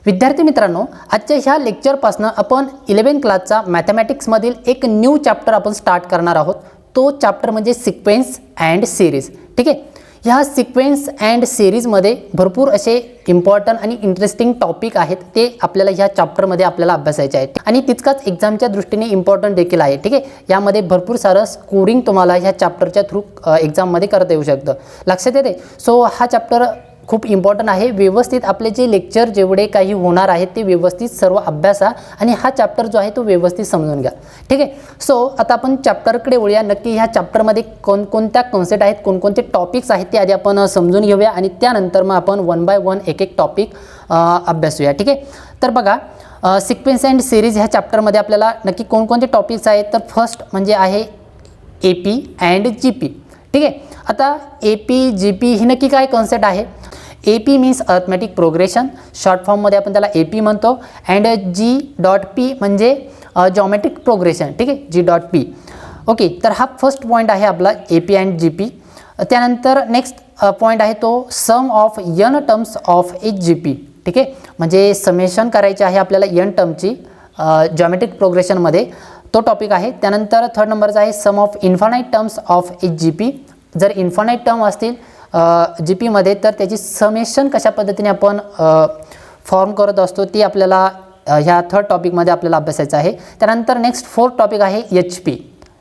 विद्यार्थी मित्रांनो, आजच्या ह्या लेक्चरपासून आपण 11th क्लासचा मॅथमॅटिक्समधील एक न्यू चॅप्टर आपण स्टार्ट करणार आहोत। तो चॅप्टर म्हणजे सिक्वेन्स अँड सिरीज। ठीक आहे, ह्या सिक्वेन्स अँड सिरीजमध्ये भरपूर असे इम्पॉर्टंट आणि इंटरेस्टिंग टॉपिक आहेत, ते आपल्याला ह्या चॅप्टरमध्ये आपल्याला अभ्यासायचे आहेत आणि तितकाच एक्झामच्या दृष्टीने इम्पॉर्टंट देखील आहे। ठीक आहे, यामध्ये भरपूर सारं स्कोरिंग तुम्हाला ह्या चॅप्टरच्या थ्रू एक्झाममध्ये करता येऊ शकतं। लक्षात येते? सो हा चॅप्टर खूप इम्पॉर्टंट आहे। व्यवस्थित आपले जे लेक्चर जेवढे काही होणार आहेत ते व्यवस्थित सर्व अभ्यासा आणि हा चॅप्टर जो आहे तो व्यवस्थित समजून घ्या। ठीक आहे, सो आता आपण चॅप्टरकडे वळूया। नक्की ह्या चॅप्टरमध्ये कोणकोणत्या कॉन्सेप्ट आहेत, कोणकोणते टॉपिक्स आहेत ते आधी आपण समजून घेऊया आणि त्यानंतर मग आपण वन बाय वन एक एक टॉपिक अभ्यासूया। ठीक आहे, तर बघा सिक्वेन्स अँड सिरीज ह्या चॅप्टरमध्ये आपल्याला नक्की कोणकोणते टॉपिक्स आहेत, तर फर्स्ट म्हणजे आहे AP अँड GP। ठीक आहे, आता AP GP ही नक्की काय कॉन्सेप्ट आहे? AP means arithmetic progression, short फॉर्ममध्ये आपण त्याला AP म्हणतो, अँड G.P म्हणजे जॉमेट्रिक प्रोग्रेशन। ठीक आहे, G.P। ओके, तर हा फर्स्ट पॉईंट आहे आपला AP अँड GP। त्यानंतर नेक्स्ट पॉईंट आहे तो sum of n terms of a GP। ठीक आहे, म्हणजे समेशन करायचे आहे आपल्याला n टर्मची जॉमेट्रिक प्रोग्रेशनमध्ये, तो टॉपिक आहे। त्यानंतर थर्ड नंबरचा आहे sum of infinite terms of a GP। जर इन्फानाईट टर्म असतील GP मध्ये तर त्याची समेशन कशा पद्धतीने आपण फॉर्म करत असतो ती आपल्याला ह्या थर्ड टॉपिकमध्ये आपल्याला अभ्यासायचं आहे। त्यानंतर नेक्स्ट फोर्थ टॉपिक आहे HP।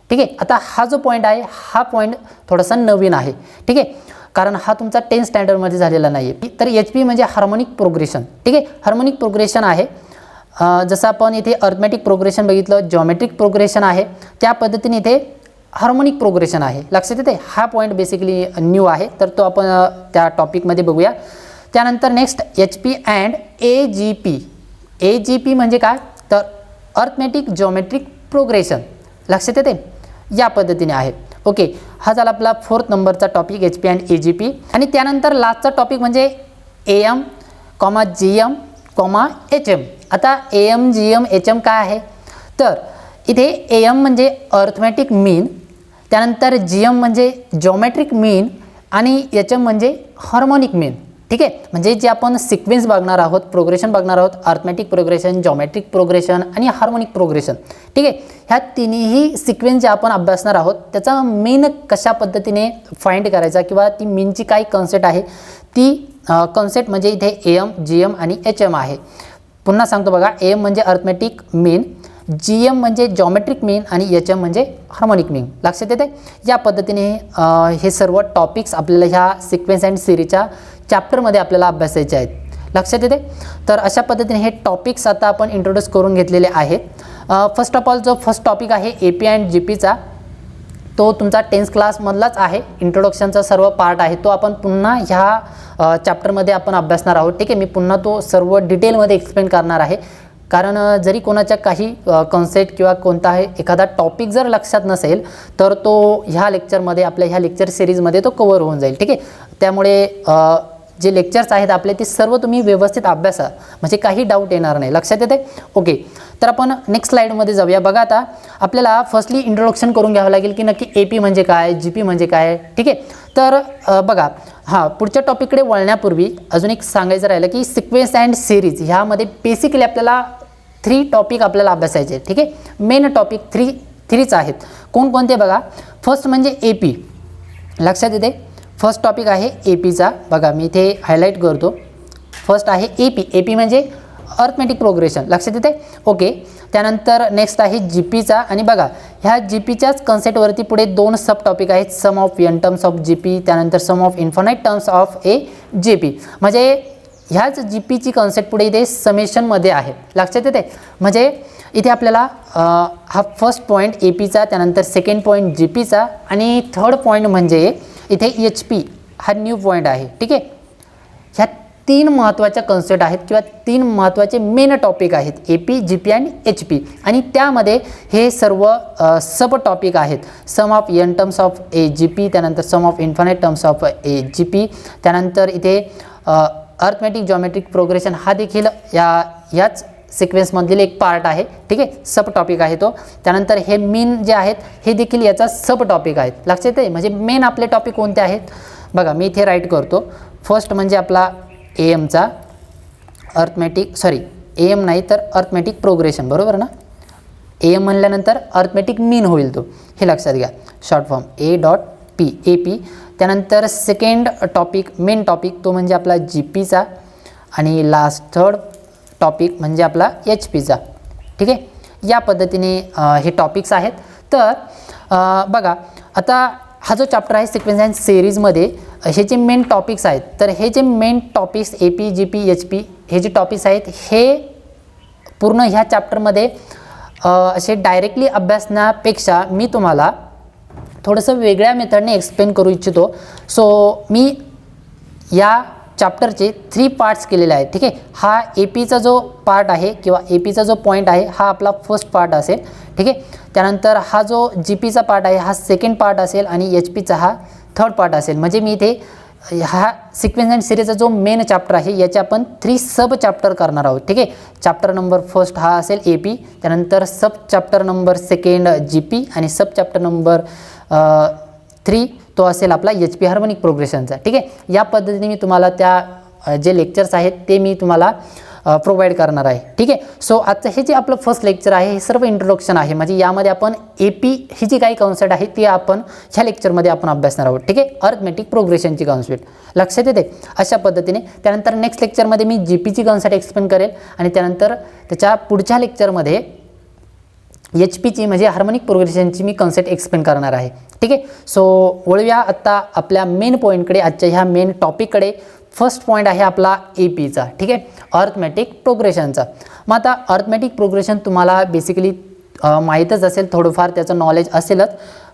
ठीक आहे, आता हा जो पॉईंट आहे हा पॉईंट थोडासा नवीन आहे। ठीक आहे, कारण हा तुमचा 10th स्टँडर्डमध्ये झालेला नाही आहे। तर HP म्हणजे हार्मोनिक प्रोग्रेशन। ठीक आहे, हार्मोनिक प्रोग्रेशन आहे। जसं आपण इथे अर्थमॅटिक प्रोग्रेशन बघितलं, जॉमेट्रिक प्रोग्रेशन आहे, त्या पद्धतीने इथे हार्मोनिक प्रोग्रेशन आहे। लक्षात येते? हा पॉईंट बेसिकली न्यू आहे, तर तो आपण त्या टॉपिकमध्ये बघूया। त्यानंतर next HP and AGP। AGP म्हणजे काय, तर अर्थमॅटिक जॉमेट्रिक प्रोग्रेशन। लक्षात येते? या पद्धतीने आहे। ओके, हा झाला आपला फोर्थ नंबरचा टॉपिक HP अँड AGP। आणि त्यानंतर लास्टचा टॉपिक म्हणजे AM, GM, HM। आता AM, GM, HM काय आहे, तर इथे AM म्हणजे अर्थमॅटिक मीन, त्यानंतर GM म्हणजे जॉमेट्रिक मीन आणि HM म्हणजे हार्मोनिक मीन। ठीक आहे, म्हणजे जे आपण सिक्वेन्स बघणार आहोत, प्रोग्रेशन बघणार आहोत, अर्थमॅटिक प्रोग्रेशन, जॉमेट्रिक प्रोग्रेशन आणि हार्मोनिक प्रोग्रेशन। ठीक आहे, ह्या तिन्ही सिक्वेन्स जे आपण अभ्यासणार आहोत त्याचा मीन कशा पद्धतीने फाइंड करायचा किंवा ती मीनची काय कॉन्सेप्ट आहे ती कॉन्सेप्ट म्हणजे इथे AM, GM आणि HM आहे। पुन्हा सांगतो बघा, AM म्हणजे अर्थमॅटिक मीन, GM म्हणजे जॉमेट्रिक मीन आणि HM म्हणजे हार्मोनिक मीन। लक्षात येते? या पद्धतीने हे सर्व टॉपिक्स आपल्याला ह्या सिक्वेन्स अँड सिरीजच्या चॅप्टरमध्ये आपल्याला अभ्यासायचे आहेत। लक्षात येते? तर अशा पद्धतीने हे टॉपिक्स आता आपण इंट्रोड्यूस करून घेतलेले आहेत। फर्स्ट ऑफ ऑल जो फर्स्ट टॉपिक आहे AP अँड GPचा, तो तुमचा 10th क्लासमधलाच आहे। इंट्रोडक्शनचा सर्व पार्ट आहे तो आपण पुन्हा ह्या चॅप्टरमध्ये आपण अभ्यासणार आहोत। ठीक आहे, मी पुन्हा तो सर्व डिटेलमध्ये एक्सप्लेन करणार आहे, कारण जरी कोणाच्या काही कॉन्सेप्ट किंवा कोणताही एखादा टॉपिक जर लक्षात नसेल तर तो ह्या लेक्चरमध्ये, आपल्या ह्या लेक्चर सिरीजमध्ये तो कव्हर होऊन जाईल। ठीक आहे, त्यामुळे जे लेक्चर्स आहेत आपले ते सर्व तुम्ही व्यवस्थित अभ्यासा, म्हणजे काही डाऊट येणार नाही। लक्षात येते? ओके, तर आपण नेक्स्ट स्लाईडमध्ये जाऊया। बघा, आता आपल्याला फर्स्टली इंट्रोडक्शन करून घ्यावं लागेल की नक्की AP म्हणजे काय, GP म्हणजे काय। ठीक आहे, तर बघा, हां, पुढच्या टॉपिककडे वळण्यापूर्वी अजून एक सांगायचं राहिलं की सिक्वेन्स अँड सिरीज ह्यामध्ये बेसिकली आपल्याला 3 टॉपिक आपल्याला अभ्यासायचे। ठीक आहे, मेन टॉपिक 3च आहेत। कोणकोणते बघा, फर्स्ट म्हणजे AP। लक्षात येते? फर्स्ट टॉपिक आहे APचा। बघा, मी इथे हायलाईट करतो, फर्स्ट आहे AP म्हणजे अर्थमॅटिक प्रोग्रेशन। लक्षात येते? ओके, त्यानंतर नेक्स्ट आहे GPचा। आणि बघा, ह्या GPच्याच कॉन्सेप्टवरती पुढे 2 सब टॉपिक आहेत, sum of n terms of GP, त्यानंतर sum of infinite terms of a GP। म्हणजे ह्याच GPची कॉन्सेप्ट पुढे इथे समेशनमध्ये आहे। लक्षात येते? म्हणजे इथे आपल्याला हा फर्स्ट पॉईंट APचा, त्यानंतर सेकंड पॉईंट GPचा आणि थर्ड पॉईंट म्हणजे इथे HP हा न्यू पॉईंट आहे। ठीक आहे, ह्या 3 महत्त्वाच्या कॉन्सेप्ट आहेत किंवा 3 महत्त्वाचे मेन टॉपिक आहेत, AP, GP आणि HP। आणि त्यामध्ये हे सर्व सब टॉपिक आहेत, sum of n terms of a GP, त्यानंतर sum of infinite terms of a GP, त्यानंतर इथे अर्थमॅटिक जॉमेट्रिक प्रोग्रेशन हा देखील याच सिक्वेन्समधील एक पार्ट आहे। ठीक आहे, सब टॉपिक आहे तो। त्यानंतर हे मीन जे आहेत हे देखील याचा सब टॉपिक आहेत। लक्षात येते? म्हणजे मेन आपले टॉपिक कोणते आहेत बघा, मी इथे राईट करतो। फर्स्ट म्हणजे आपला AMचा, AM नाही तर अर्थमॅटिक प्रोग्रेशन, बरोबर ना. AM म्हणल्यानंतर अर्थमॅटिक मीन होईल तो, हे लक्षात घ्या. Short form A.P AP. त्यानंतर सेकंड टॉपिक, मेन टॉपिक, तो म्हणजे आपला GPचा. आणि लास्ट थर्ड टॉपिक म्हणजे आपला HP चा. ठीक आहे, या पद्धतीने हे टॉपिक्स आहेत. तर बघा आता हा जो चॅप्टर आहे सिक्वेन्स अँड सिरीजमध्ये हे जे मेन टॉपिक्स आहेत, तर हे जे main topics AP, GP, HP हे जे टॉपिक्स आहेत हे पूर्ण ह्या चॅप्टरमध्ये असे डायरेक्टली अभ्यासण्यापेक्षा मी तुम्हाला थोडंसं वेगळ्या मेथडने एक्सप्लेन करू इच्छितो. सो मी या चॅप्टरचे 3 पार्ट्स केलेले आहेत. ठीक आहे, हा APचा जो पार्ट आहे किंवा APचा जो पॉईंट आहे हा आपला फर्स्ट पार्ट असेल. ठीक आहे, त्यानंतर हा जो GPचा पार्ट आहे हा सेकंड पार्ट असेल आणि HPचा हा थर्ड पार्ट असेल. म्हणजे मी इथे हा सिक्वेन्स अँड सिरीजचा जो मेन चॅप्टर आहे याचे आपण 3 सब चॅप्टर करणार आहोत. ठीक आहे, चॅप्टर नंबर फर्स्ट हा असेल AP, त्यानंतर सब चॅप्टर नंबर सेकंड GP आणि सब चॅप्टर नंबर 3 तो असेल आपला HP हार्मोनिक प्रोग्रेशनचा. ठीक आहे, या पद्धतीने मी तुम्हाला त्या जे लेक्चर्स आहेत ते मी तुम्हाला प्रोव्हाइड करणार आहे. ठीक आहे, सो आजचं हे जे आपलं फर्स्ट लेक्चर आहे हे सर्व इंट्रोडक्शन आहे. म्हणजे यामध्ये आपण AP ही जी काही कॉन्सेप्ट आहे ती आपण ह्या लेक्चरमध्ये आपण अभ्यासणार आहोत. ठीक आहे, अर्थमॅटिक प्रोग्रेशनची कॉन्सेप्ट लक्षात येते अशा पद्धतीने. त्यानंतर नेक्स्ट लेक्चरमध्ये मी GPची कॉन्सेप्ट एक्सप्लेन करेल आणि त्यानंतर त्याच्या पुढच्या लेक्चरमध्ये HPची म्हणजे हार्मोनिक प्रोग्रेशनची मी कॉन्सेप्ट एक्सप्लेन करणार आहे. ठीक आहे, सो वळूया आत्ता आपल्या मेन पॉईंटकडे, आजच्या ह्या मेन टॉपिककडे. फर्स्ट पॉईंट आहे आपला APचा. ठीक आहे, अर्थमॅटिक प्रोग्रेशनचा. मग आता अर्थमॅटिक प्रोग्रेशन तुम्हाला बेसिकली माहीतच असेल, थोडंफार त्याचं नॉलेज असेलच,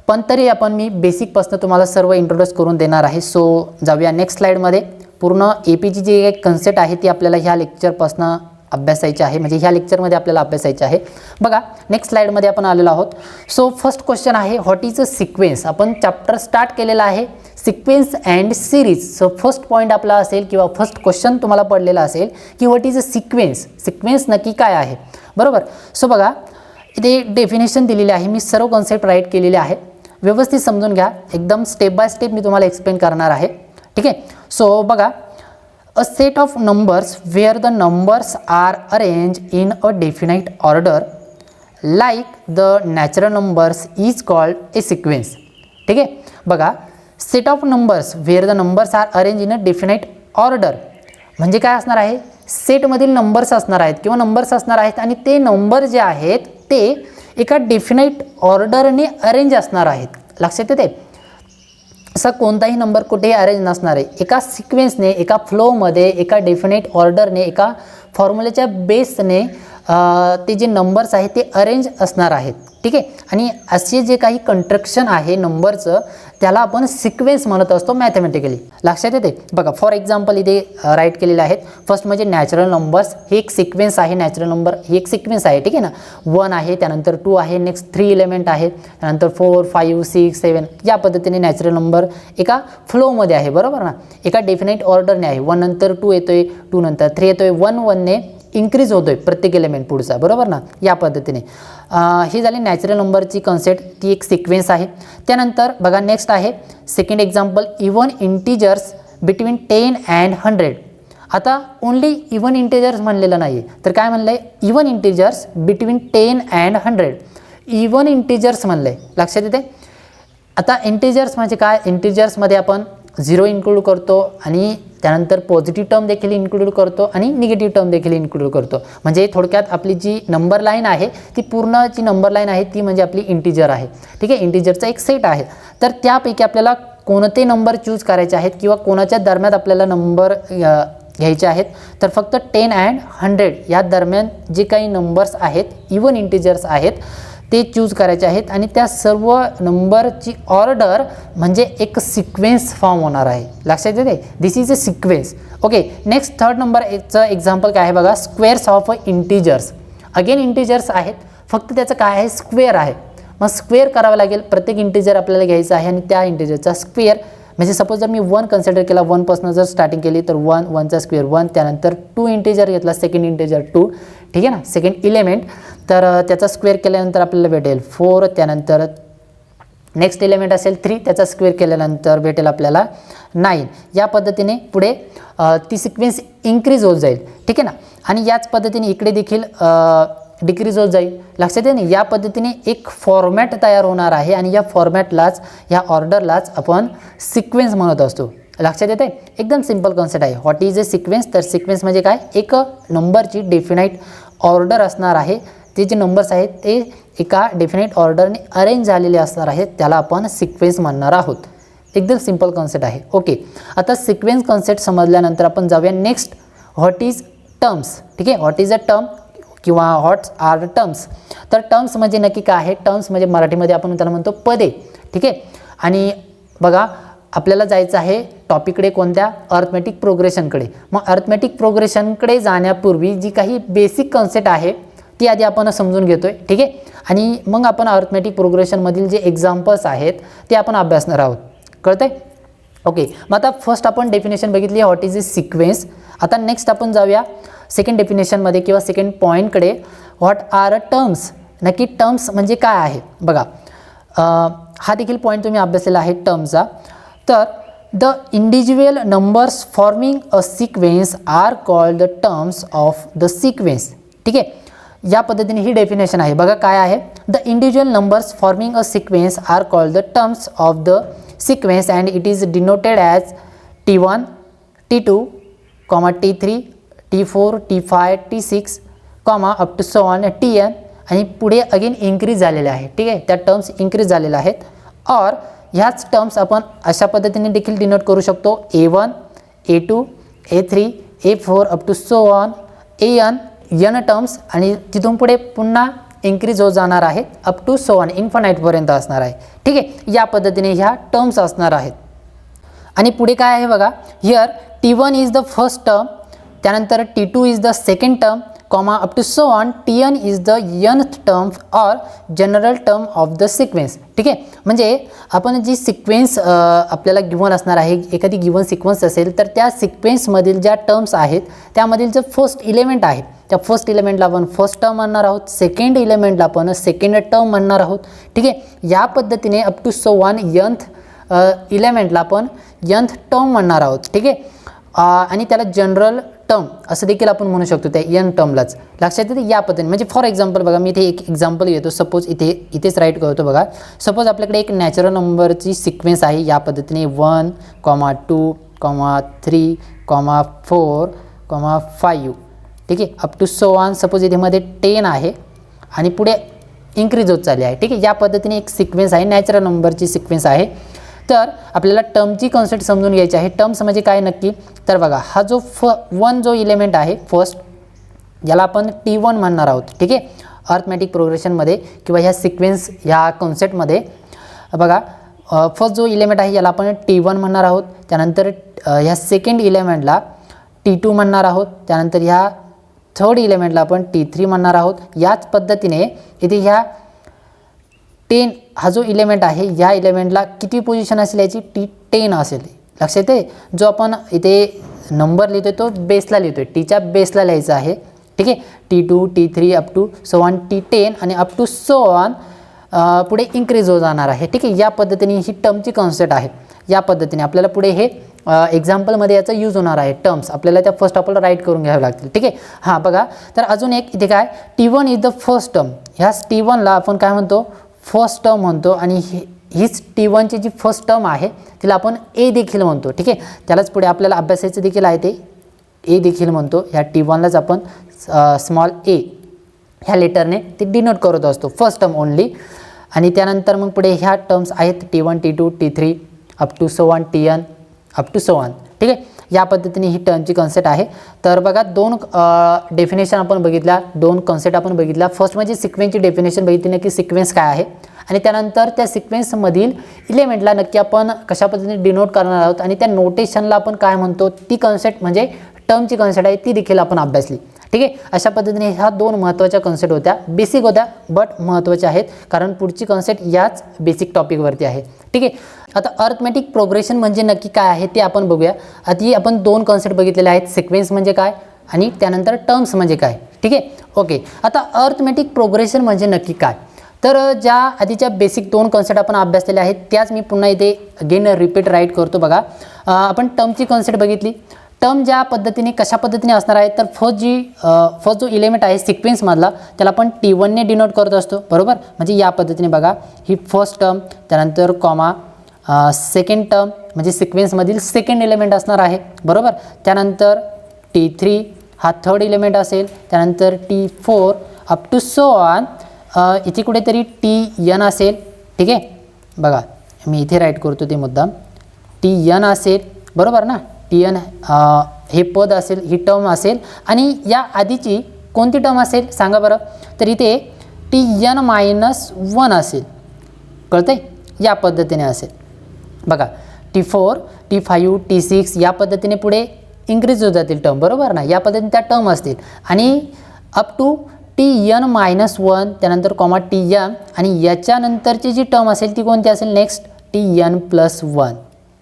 पण तरी मी बेसिकपासून तुम्हाला सर्व इंट्रोड्यूस करून देणार आहे. सो जाऊया नेक्स्ट स्लाईडमध्ये. पूर्ण APची जी एक कन्सेप्ट आहे ती आपल्याला ह्या लेक्चरपासून अभ्यासायची आहे, म्हणजे ह्या लेक्चरमध्ये आपल्याला अभ्यासायची आहे. बघा नेक्स्ट स्लाईडमध्ये आपण आलेलो आहोत. सो फर्स्ट क्वेश्चन आहे व्हॉट इज अ सिक्वेन्स. आपण चॅप्टर स्टार्ट केलेला आहे sequence and series. So first point आपला असेल किंवा फर्स्ट क्वेश्चन तुम्हाला पडलेला असेल की what is a sequence, sequence नक्की काय आहे, बरोबर. सो बघा इथे डेफिनेशन दिलेली आहे, मी सर्व कॉन्सेप्ट राईट केलेले आहे, व्यवस्थित समजून घ्या, एकदम स्टेप बाय स्टेप मी तुम्हाला एक्सप्लेन करणार आहे. ठीक आहे, सो बघा a set of numbers where the numbers are arranged in a definite order like the natural numbers is called a sequence. ठीक आहे, बघा set of numbers where the numbers are arranged in a definite order म्हणजे काय असणार आहे, सेटमधील numbers असणार आहेत किंवा नंबर्स असणार आहेत आणि ते नंबर जे आहेत ते एका डेफिनाईट ऑर्डरने अरेंज असणार आहेत. लक्षात येते, असा कोणताही नंबर कुठेही अरेंज नसणार आहे, एका सिक्वेन्सने, एका फ्लोमध्ये, एका डेफिनेट ऑर्डरने, एका फॉर्म्युलेच्या बेसने ते जे नंबर्स आहेत ते अरेंज असणार आहेत. ठीक आहे, आणि असे जे काही कंस्ट्रक्शन आहे नंबरचं त्याला आपण सिक्वेन्स म्हणत असतो मॅथमॅटिकली. लक्षात येते, बघा फॉर एक्झाम्पल इथे राईट केलेले आहेत. फर्स्ट म्हणजे नॅचरल नंबर्स, हे एक सिक्वेन्स आहे. नॅचरल नंबर ही एक सिक्वेन्स आहे. ठीक आहे ना, 1 आहे, त्यानंतर 2 आहे, नेक्स्ट 3 एलिमेंट आहे, त्यानंतर 4, 5, 6, 7 या पद्धतीने नॅचरल नंबर एका फ्लोमध्ये आहे, बरोबर ना, एका डेफिनेट ऑर्डरने आहे. 1 नंतर 2 येतोय, 2 नंतर 3 येतोय, 1 ने इन्क्रीज होतोय प्रत्येक एलिमेंट पुढचा, बरोबर ना, या पद्धतीने. ही झाली नॅचरल नंबरची कॉन्सेप्ट, ती एक सिक्वेन्स आहे. त्यानंतर बघा नेक्स्ट आहे second example, even integers between 10 and 100. आता ओनली इव्हन इंटिजर्स म्हणलेलं नाही तर काय म्हणलं आहे, even integers between 10 and 100. Even integers म्हणलं आहे, लक्षात येते. आता इंटिजर्स म्हणजे काय, इंटिजर्समध्ये आपण 0 इन्क्लूड करतो आणि त्यानंतर पॉझिटिव्ह टर्म देखील इन्क्लूड करतो आणि निगेटिव्ह टर्म देखील इन्क्लूड करतो. म्हणजे थोडक्यात आपली जी नंबर लाईन आहे ती पूर्ण जी नंबर लाईन आहे ती म्हणजे आपली इंटिजर आहे. ठीक आहे, इंटिजरचा एक सेट आहे. तर त्यापैकी आपल्याला कोणते नंबर चूज करायचे आहेत किंवा कोणाच्या दरम्यान आपल्याला नंबर घ्यायचे आहेत, तर फक्त 10 and 100 या दरम्यान जे काही नंबर्स आहेत इव्हन इंटिजर्स आहेत ते चूज करायचे आहेत आणि त्या सर्व नंबरची ऑर्डर म्हणजे एक सिक्वेन्स फॉर्म होणार आहे. लक्षात येते, this is a sequence. Okay, next third नंबरचं एक्झाम्पल काय आहे बघा, squares of integers. Again integers आहेत, फक्त त्याचं काय आहे, स्क्वेअर आहे. मग स्क्वेअर करावं लागेल, प्रत्येक इंटिजर आपल्याला घ्यायचं आहे आणि त्या इंटिजरचा स्क्वेअर. म्हणजे सपोज जर मी 1 कन्सिडर केला, 1 पासून जर स्टार्टिंग केली तर 1चा स्क्वेअर 1, त्यानंतर 2 इंटिजर घेतला, सेकंड इंटिजर 2, ठीक आहे ना, सेकंड इलेमेंट, तर त्याचा स्क्वेअर केल्यानंतर आपल्याला भेटेल 4, त्यानंतर नेक्स्ट एलिमेंट असेल 3, त्याचा स्क्वेअर केल्यानंतर भेटेल आपल्याला 9. या पद्धतीने पुढे ती सिक्वेन्स इन्क्रीज होत जाईल, ठीक आहे ना. आणि याच पद्धतीने इकडे देखील डिक्रीज होत जाईल. लक्षात येईल ना. या पद्धतीने एक फॉर्मॅट तयार होणार आहे आणि या फॉर्मॅटलाच, या ऑर्डरलाच आपण सिक्वेन्स म्हणत असतो. लक्षात येते. एकदम सिंपल कॉन्सेप्ट आहे. What is a sequence? तर सिक्वेन्स म्हणजे काय, एक नंबरची डेफिनाईट ऑर्डर असणार आहे. ते जे नंबर्स आहेत ते एका डेफिनेट ऑर्डरने अरेंज झालेले असणार आहेत, त्याला आपण सिक्वेन्स म्हणणार आहोत. एकदम सिंपल कॉन्सेप्ट आहे. ओके, आता सिक्वेन्स कॉन्सेप्ट समजल्यानंतर आपण जाऊया नेक्स्ट, व्हॉट इज टर्म्स. ठीक आहे, व्हॉट इज अ टर्म किंवा व्हॉट आर टर्म्स. तर टर्म्स म्हणजे नक्की काय आहे? टर्म्स म्हणजे मराठीमध्ये आपण त्याला म्हणतो पदे. ठीक आहे. आणि बघा, आपल्याला जायचं आहे टॉपिककडे, कोणत्या? अर्थमॅटिक प्रोग्रेशनकडे. मग अर्थमॅटिक प्रोग्रेशनकडे जाण्यापूर्वी जी काही बेसिक कॉन्सेप्ट आहे ती आधी आपण समजून घेतोय. ठीक आहे. आणि मग आपण अर्थमॅटिक प्रोग्रेशनमधील जे एक्झाम्पल्स आहेत ते आपण अभ्यासणार आहोत. कळतंय? ओके, मग आता फर्स्ट आपण डेफिनेशन बघितली, व्हॉट इज अ सिक्वेन्स. आता नेक्स्ट आपण जाऊया सेकंड डेफिनेशनमध्ये किंवा सेकंड पॉईंटकडे, व्हॉट आर टर्म्स. नक्की टर्म्स म्हणजे काय आहे? बघा, हा देखील पॉईंट तुम्ही अभ्यासलेला आहे टर्म्सचा. तर the individual numbers forming a sequence are called the terms of the sequence. ठीक आहे, या पद्धतीने ही डेफिनेशन आहे. बघा काय आहे, the individual numbers forming a sequence are called the terms of the sequence and it is denoted as T1, T2, T3, T4, T5, T6, up to so on Tn. आणि पुढे अगेन इन्क्रीज झालेले आहे. ठीक आहे, त्या terms increase झालेल्या आहेत. और ह्याच टर्म्स आपण अशा पद्धतीने देखील डिनोट करू शकतो, A1, A2, A3, A4 up to so on An, n terms. आणि तिथून पुढे पुन्हा इन्क्रीज होत जाणार आहे अप टू सो ऑन, इन्फानाईटपर्यंत असणार आहे. ठीक आहे, या पद्धतीने ह्या टर्म्स असणार आहेत. आणि पुढे काय आहे बघा, here T1 is the first term, त्यानंतर T2 is the second term, up to so on Tn is the nth term or general term of the sequence. ठीक आहे, म्हणजे आपण जी सिक्वेन्स आपल्याला गिवन असणार आहे, एखादी गिवन सिक्वेन्स असेल तर त्या सिक्वेन्समधील ज्या टर्म्स आहेत त्यामधील जे फर्स्ट इलेमेंट आहे त्या फर्स्ट इलेमेंटला आपण फर्स्ट टर्म म्हणणार आहोत, सेकंड इलेमेंटला आपण सेकंड टर्म म्हणणार आहोत. ठीक आहे, या पद्धतीने up to so on nth इलेमेंटला आपण nth टर्म म्हणणार आहोत. ठीक आहे, आणि त्याला जनरल टर्म असं देखील आपण म्हणू शकतो त्या n टर्मलाच. लक्षात येते. या पद्धतीने म्हणजे फॉर एक्झाम्पल बघा, मी इथे एक एक्झाम्पल घेतो. सपोज इथेच राईट करतो बघा. सपोज आपल्याकडे एक नॅचरल नंबरची सिक्वेन्स आहे या पद्धतीने 1, 2, 3, 4, 5. ठीक आहे, up to so on. Suppose इथे मध्ये 10 आहे आणि पुढे इन्क्रीज होत चालली आहे. ठीक आहे, या पद्धतीने एक सिक्वेन्स आहे, नॅचरल नंबरची सिक्वेन्स आहे. तर आपल्याला टर्मची कॉन्सेप्ट समजून घ्यायची आहे. टर्म्स म्हणजे काय नक्की? तर बघा, हा जो 1 जो इलेमेंट आहे फर्स्ट, याला आपण T1 म्हणणार आहोत. ठीक आहे, अर्थमॅटिक प्रोग्रेशनमध्ये किंवा ह्या सिक्वेन्स ह्या कॉन्सेप्टमध्ये बघा, फर्स्ट जो इलेमेंट आहे याला आपण T1 म्हणणार आहोत. त्यानंतर ह्या सेकंड इलेमेंटला T2 म्हणणार आहोत. त्यानंतर ह्या थर्ड इलेमेंटला आपण T3 म्हणणार आहोत. याच पद्धतीने इथे ह्या 10 हा जो इलेमेंट आहे या इलेमेंटला किती पोझिशन असेल याची? T10 असेल. लक्षात येते. जो आपण इथे नंबर लिहितोय तो बेसला लिहितोय, टीच्या बेसला लिहायचा आहे. ठीक आहे, T2, T3 up to so on T10 आणि अप टू सो ऑन पुढे इन्क्रीज होत जाणार आहे. ठीक आहे, या पद्धतीने ही टर्मची कॉन्सेप्ट आहे. या पद्धतीने आपल्याला पुढे हे एक्झाम्पलमध्ये याचा यूज होणार आहे. टर्म्स आपल्याला त्या फर्स्ट आपल्याला राईट करून घ्यावे लागतील. ठीक आहे, हां बघा, तर अजून एक इथे काय, T1 is the first term. ह्याच T1ला आपण काय म्हणतो? फर्स्ट टर्म म्हणतो. आणि हीच T1ची जी फर्स्ट टर्म आहे तिला आपण A देखील म्हणतो. ठीक आहे, त्यालाच पुढे आपल्याला अभ्यासायचं देखील आहे, ते A देखील म्हणतो. ह्या T1लाच आपण स्मॉल a ह्या लेटरने ते डिनोट करत असतो, फर्स्ट टर्म ओनली. आणि त्यानंतर मग पुढे ह्या टर्म्स आहेत T1, T2, T3 up to so on Tn up to so on. ठीक आहे, या पद्धतीने ही टर्मची कॉन्सेप्ट आहे. तर बघा, दोन डेफिनेशन आपण बघितल्या, दोन कॉन्सेप्ट आपण बघितल्या. फर्स्ट म्हणजे सिक्वेन्सची डेफिनेशन बघितली, नक्की सिक्वेन्स काय आहे, आणि त्यानंतर त्या सिक्वेन्समधील इलेमेंटला नक्की आपण कशा पद्धतीने डिनोट करणार आहोत आणि त्या नोटेशनला आपण काय म्हणतो, ती कॉन्सेप्ट म्हणजे टर्मची कॉन्सेप्ट आहे ती देखील आपण अभ्यासली. ठीक आहे, अशा पद्धतीने ह्या दोन महत्त्वाच्या कॉन्सेप्ट होत्या, बेसिक होत्या बट महत्त्वाच्या आहेत, कारण पुढची कॉन्सेप्ट याच बेसिक टॉपिकवरती आहे. ठीक आहे, आता अर्थमॅटिक प्रोग्रेशन म्हणजे नक्की काय आहे ते आपण बघूया. आधी आपण दोन कॉन्सेप्ट बघितलेले आहेत, सिक्वेन्स म्हणजे काय आणि त्यानंतर टर्म्स म्हणजे काय. ठीक आहे, ओके. आता अर्थमॅटिक प्रोग्रेशन म्हणजे नक्की काय, तर ज्या आधीच्या बेसिक 2 कॉन्सेप्ट आपण अभ्यासलेल्या आहेत त्याच मी पुन्हा इथे अगेन रिपीट राईट करतो. बघा आपण टर्मची कॉन्सेप्ट बघितली. टर्म ज्या पद्धतीने कशा पद्धतीने असणार आहे तर फर्स्ट जो इलेमेंट आहे सिक्वेन्समधला त्याला आपण T1 ने डिनोट करत असतो बरोबर. म्हणजे या पद्धतीने बघा ही फर्स्ट टर्म, त्यानंतर कॉमा सेकंड टर्म म्हणजे सिक्वेन्समधील सेकंड एलिमेंट असणार आहे बरोबर. त्यानंतर T3 हा थर्ड एलिमेंट असेल, त्यानंतर T4 up to so on इथे कुठेतरी Tn असेल. ठीक आहे बघा मी इथे राईट करतो ते मुद्दाम Tn असेल बरोबर ना. Tn हे पद असेल, ही टर्म असेल आणि या आधीची कोणती टर्म असेल सांगा बरं. तर इथे Tn-1 असेल, कळतंय या पद्धतीने असेल बघा. T4 T5 T6 या पद्धतीने पुढे इन्क्रीज होत जातील टर्म बरोबर ना. या पद्धतीने त्या टर्म असतील आणि अप टू Tn-1 त्यानंतर कॉमा Tn आणि याच्यानंतरची जी टर्म असेल ती कोणती असेल नेक्स्ट Tn+1.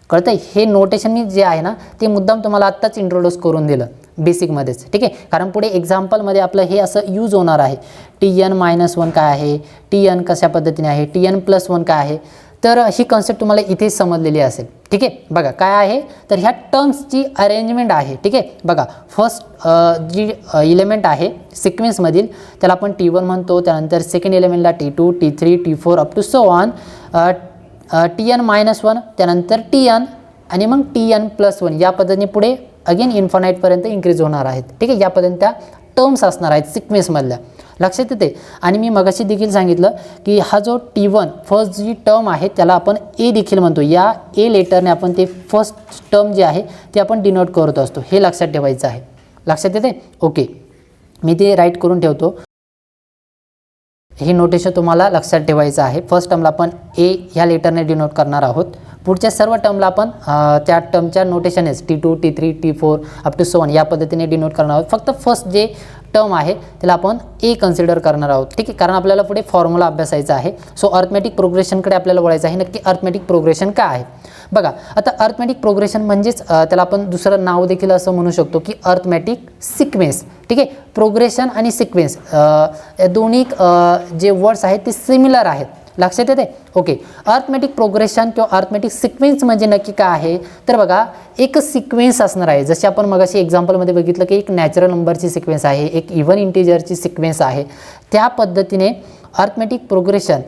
कळतंय. हे नोटेशन मी जे आहे ना ते मुद्दाम तुम्हाला आत्ताच इंट्रोड्यूस करून दिलं बेसिकमध्येच. ठीक आहे कारण पुढे एक्झाम्पलमध्ये आपलं हे असं यूज होणार आहे. Tn-1 काय आहे, Tn कशा पद्धतीने आहे, Tn+1 काय आहे. तर ही कॉन्सेप्ट तुम्हाला इथे समजलेली असेल. ठीक आहे बघा काय आहे तर ह्या टर्म्सची अरेंजमेंट आहे. ठीक आहे बघा फर्स्ट जी एलिमेंट आहे सिक्वेन्समधील त्याला आपण T1 म्हणतो, त्यानंतर सेकंड एलिमेंटला T2 T3 T4 up to so on Tn-1 त्यानंतर Tn आणि मग Tn+1 या पद्धतीने पुढे अगेन इन्फानाईटपर्यंत इन्क्रीज होणार आहेत. ठीक आहे या पद्धतीने त्या टर्म्स असणार आहेत सिक्वेन्समधल्या. लक्षात येते. आणि मी मगाशी देखील सांगितलं की हा जो T1 फर्स्ट जी टर्म आहे त्याला आपण ए देखील म्हणतो. या ए लेटरने आपण ते फर्स्ट टर्म जे आहे ते आपण डिनोट करत असतो. हे लक्षात ठेवायचं आहे. लक्षात येते. ओके मी ते राईट करून ठेवतो. हे नोटेशन तुम्हाला लक्षात ठेवायचं आहे. फर्स्ट टर्मला आपण ए ह्या लेटरने डिनोट करणार आहोत. पुढच्या सर्व टर्मला आपण त्या टर्मच्या नोटेशनच T2 T3 T4 up to so on या पद्धतीने डिनोट करणार आहोत. फक्त फर्स्ट जे टर्म आहे त्याला आपण ए कन्सिडर करणार आहोत. ठीक आहे कारण आपल्याला पुढे फॉर्म्युला अभ्यासायचा आहे. सो अर्थमॅटिक प्रोग्रेशनकडे आपल्याला वळायचं आहे. नक्की अर्थमॅटिक प्रोग्रेशन काय आहे बघा. आता अर्थमॅटिक प्रोग्रेशन म्हणजेच त्याला आपण दुसरं नाव देखील असं म्हणू शकतो की अर्थमॅटिक सिक्वेन्स. ठीक आहे प्रोग्रेशन आणि सिक्वेन्स दोन्ही जे वर्ड्स आहेत ते सिमिलर आहेत. लक्षात येते. ओके अर्थमॅटिक प्रोग्रेशन किंवा अर्थमॅटिक सिक्वेन्स म्हणजे नक्की काय आहे तर बघा एक सिक्वेन्स असणार आहे. जसे आपण मगाशी एक्झाम्पलमध्ये बघितलं की एक नॅचरल नंबरची सिक्वेन्स आहे, एक इव्हन इंटिजरची सिक्वेन्स आहे. त्या पद्धतीने अर्थमॅटिक प्रोग्रेशन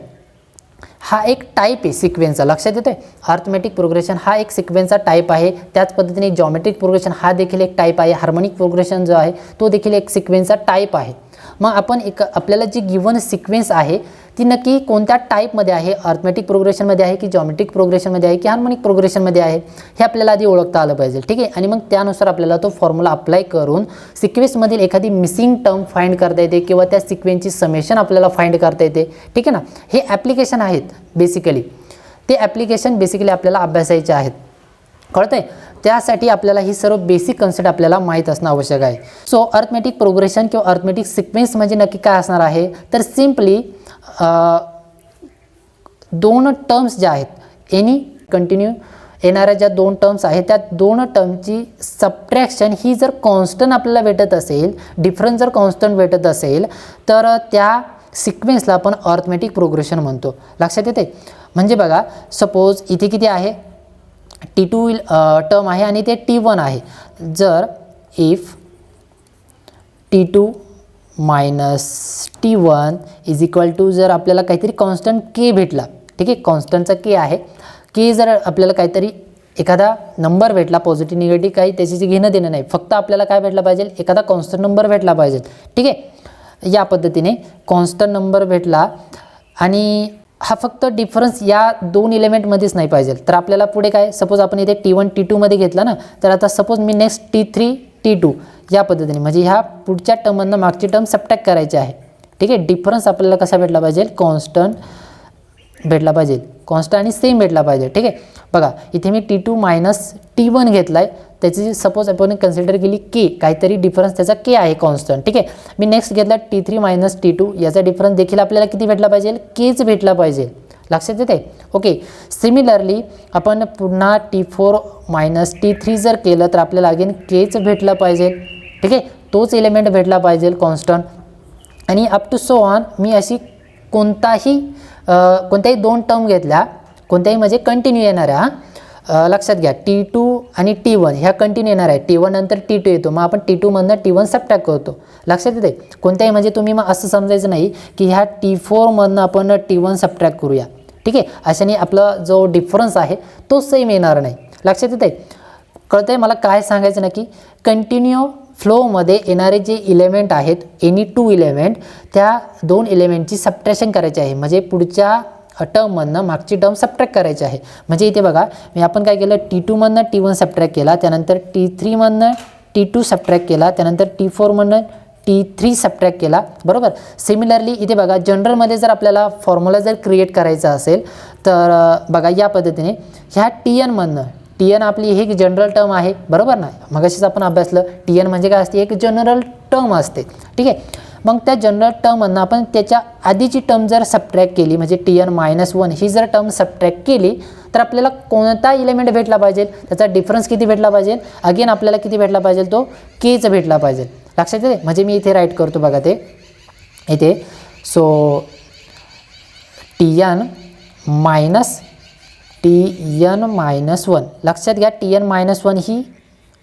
हा एक टाईप आहे सिक्वेन्सचा. लक्षात येते. अर्थमॅटिक प्रोग्रेशन हा एक सिक्वेन्सचा टाईप आहे. त्याच पद्धतीने जॉमेट्रिक प्रोग्रेशन हा देखील एक टाईप आहे. हार्मोनिक प्रोग्रेशन जो आहे तो देखील एक सिक्वेन्सचा टाईप आहे. मग आपण आपल्याला जी गिवन सिक्वेन्स आहे ती नक्की कोणत्या टाईपमध्ये आहे, अर्थमॅटिक प्रोग्रेशनमध्ये आहे की जॉमेट्रिक प्रोग्रेशनमध्ये आहे की हार्मोनिक प्रोग्रेशनमध्ये आहे हे आपल्याला आधी ओळखता आलं पाहिजे. ठीक आहे आणि मग त्यानुसार आपल्याला तो फॉर्म्युला अप्लाय करून सिक्वेन्समधील एखादी मिसिंग टर्म फाइंड करता येते किंवा त्या सिक्वेन्सची समेशन आपल्याला फाइंड करता येते. ठीक आहे ना. हे ॲप्लिकेशन आहेत बेसिकली. ते ॲप्लिकेशन बेसिकली आपल्याला अभ्यासायचे आहेत. कळतंय. त्यासाठी आपल्याला ही सर्व बेसिक कन्सेप्ट आपल्याला माहीत असणं आवश्यक आहे. सो अर्थमॅटिक प्रोग्रेशन किंवा अर्थमॅटिक सिक्वेन्स म्हणजे नक्की काय असणार आहे तर सिम्पली दोन टर्म्स ज्या आहेत एनी कंटिन्यू येणाऱ्या ज्या दोन टर्म्स आहेत त्या दोन टर्मची सबट्रॅक्शन ही जर कॉन्स्टंट आपल्याला भेटत असेल, डिफरन्स जर कॉन्स्टंट भेटत असेल तर त्या सिक्वेन्सला आपण अर्थमॅटिक प्रोग्रेशन म्हणतो. लक्षात येते. म्हणजे बघा सपोज इथे किती आहे T2 टर्म आहे आणि ते T1 आहे. जर if T2 minus T1 is equal to जर आपल्याला काहीतरी कॉन्स्टंट के भेटला. ठीक आहे कॉन्स्टंटचा के आहे. के जर आपल्याला काहीतरी एखादा नंबर भेटला पॉझिटिव्ह निगेटिव्ह काही त्याची घेणं देणं नाही. फक्त आपल्याला काय भेटला पाहिजे एखादा कॉन्स्टंट नंबर भेटला पाहिजे. ठीक आहे या पद्धतीने कॉन्स्टंट नंबर भेटला आणि हा फक्त डिफरन्स या दोन एलिमेंटमध्येच नाही पाहिजे. तर आपल्याला पुढे काय सपोज आपण इथे T1 T2 मध्ये घेतला ना तर आता सपोज मी नेक्स्ट T3 T2 या पद्धतीने म्हणजे ह्या पुढच्या टर्ममधनं मागची टर्म सबट्रॅक्ट करायची आहे. ठीक आहे डिफरन्स आपल्याला कसा भेटला पाहिजे कॉन्स्टंट भेटला पाहिजे. कॉन्स्टंट आणि सेम भेटला पाहिजे. ठीक आहे बघा इथे मी T2 मायनस T1 घेतला आहे. त्याची सपोज आपण कन्सिडर केली के काहीतरी डिफरन्स त्याचा के आहे कॉन्स्टंट. ठीक आहे मी नेक्स्ट घेतला T3 मायनस T2 याचा डिफरन्स देखील आपल्याला किती भेटला पाहिजे केच भेटला पाहिजे. लक्षात येते. ओके सिमिलरली आपण पुन्हा T4 मायनस T3 जर केलं तर आपल्याला अगेन केच भेटला पाहिजे. ठीक आहे तोच एलिमेंट भेटला पाहिजे कॉन्स्टंट आणि अप टू सो ऑन मी अशी कोणत्याही दोन टर्म घेतल्या, कोणत्याही म्हणजे कंटिन्यू येणाऱ्या, लक्षात घ्या T2 आणि T1 ह्या कंटिन्यू येणार आहे, T1 नंतर T2 येतो, मग आपण T2 मधनं T1 सबट्रॅक्ट करतो. लक्षात येते कोणत्याही म्हणजे तुम्ही मग असं समजायचं नाही की ह्या T4 मधनं आपण T1 सबट्रॅक्ट करूया. ठीक आहे, अशाने आपला जो डिफरन्स आहे तो सेम येणार नाही. लक्षात येते, कळतंय मला काय सांगायचं ना की कंटिन्यू फ्लोमध्ये येणारे जे इलेमेंट आहेत, एनी टू इलेमेंट, त्या दोन इलेमेंटची सबट्रॅक्शन करायची आहे. म्हणजे पुढच्या टर्ममधनं मागची टर्म सबट्रॅक्ट करायची आहे. म्हणजे इथे बघा मी आपण काय केलं, T2 मधनं T1 सबट्रॅक्ट केला, त्यानंतर T3 मधनं T2 सबट्रॅक्ट केला, त्यानंतर T4 मधनं T3 सबट्रॅक्ट केला. बरोबर. सिमिलरली इथे बघा जनरलमध्ये जर आपल्याला फॉर्म्युला जर क्रिएट करायचा असेल तर बघा या पद्धतीने ह्या TN मधनं, TN आपली ही जनरल टर्म आहे, बरोबर ना, मगाशीच आपण अभ्यासलं TN म्हणजे काय असते, एक जनरल टर्म असते. ठीक आहे, मग त्या जनरल टर्ममधनं आपण त्याच्या आधीची टर्म जर सबट्रॅक्ट केली, म्हणजे TN-1 ही जर टर्म सबट्रॅक्ट केली तर आपल्याला कोणता इलेमेंट भेटला पाहिजे, त्याचा डिफरन्स किती भेटला पाहिजे, अगेन आपल्याला किती भेटला पाहिजे, तो Kच भेटला पाहिजे. लक्षात येते, म्हणजे मी इथे राईट करतो बघा ते इथे. सो TN-1, लक्षात घ्या TN-1 ही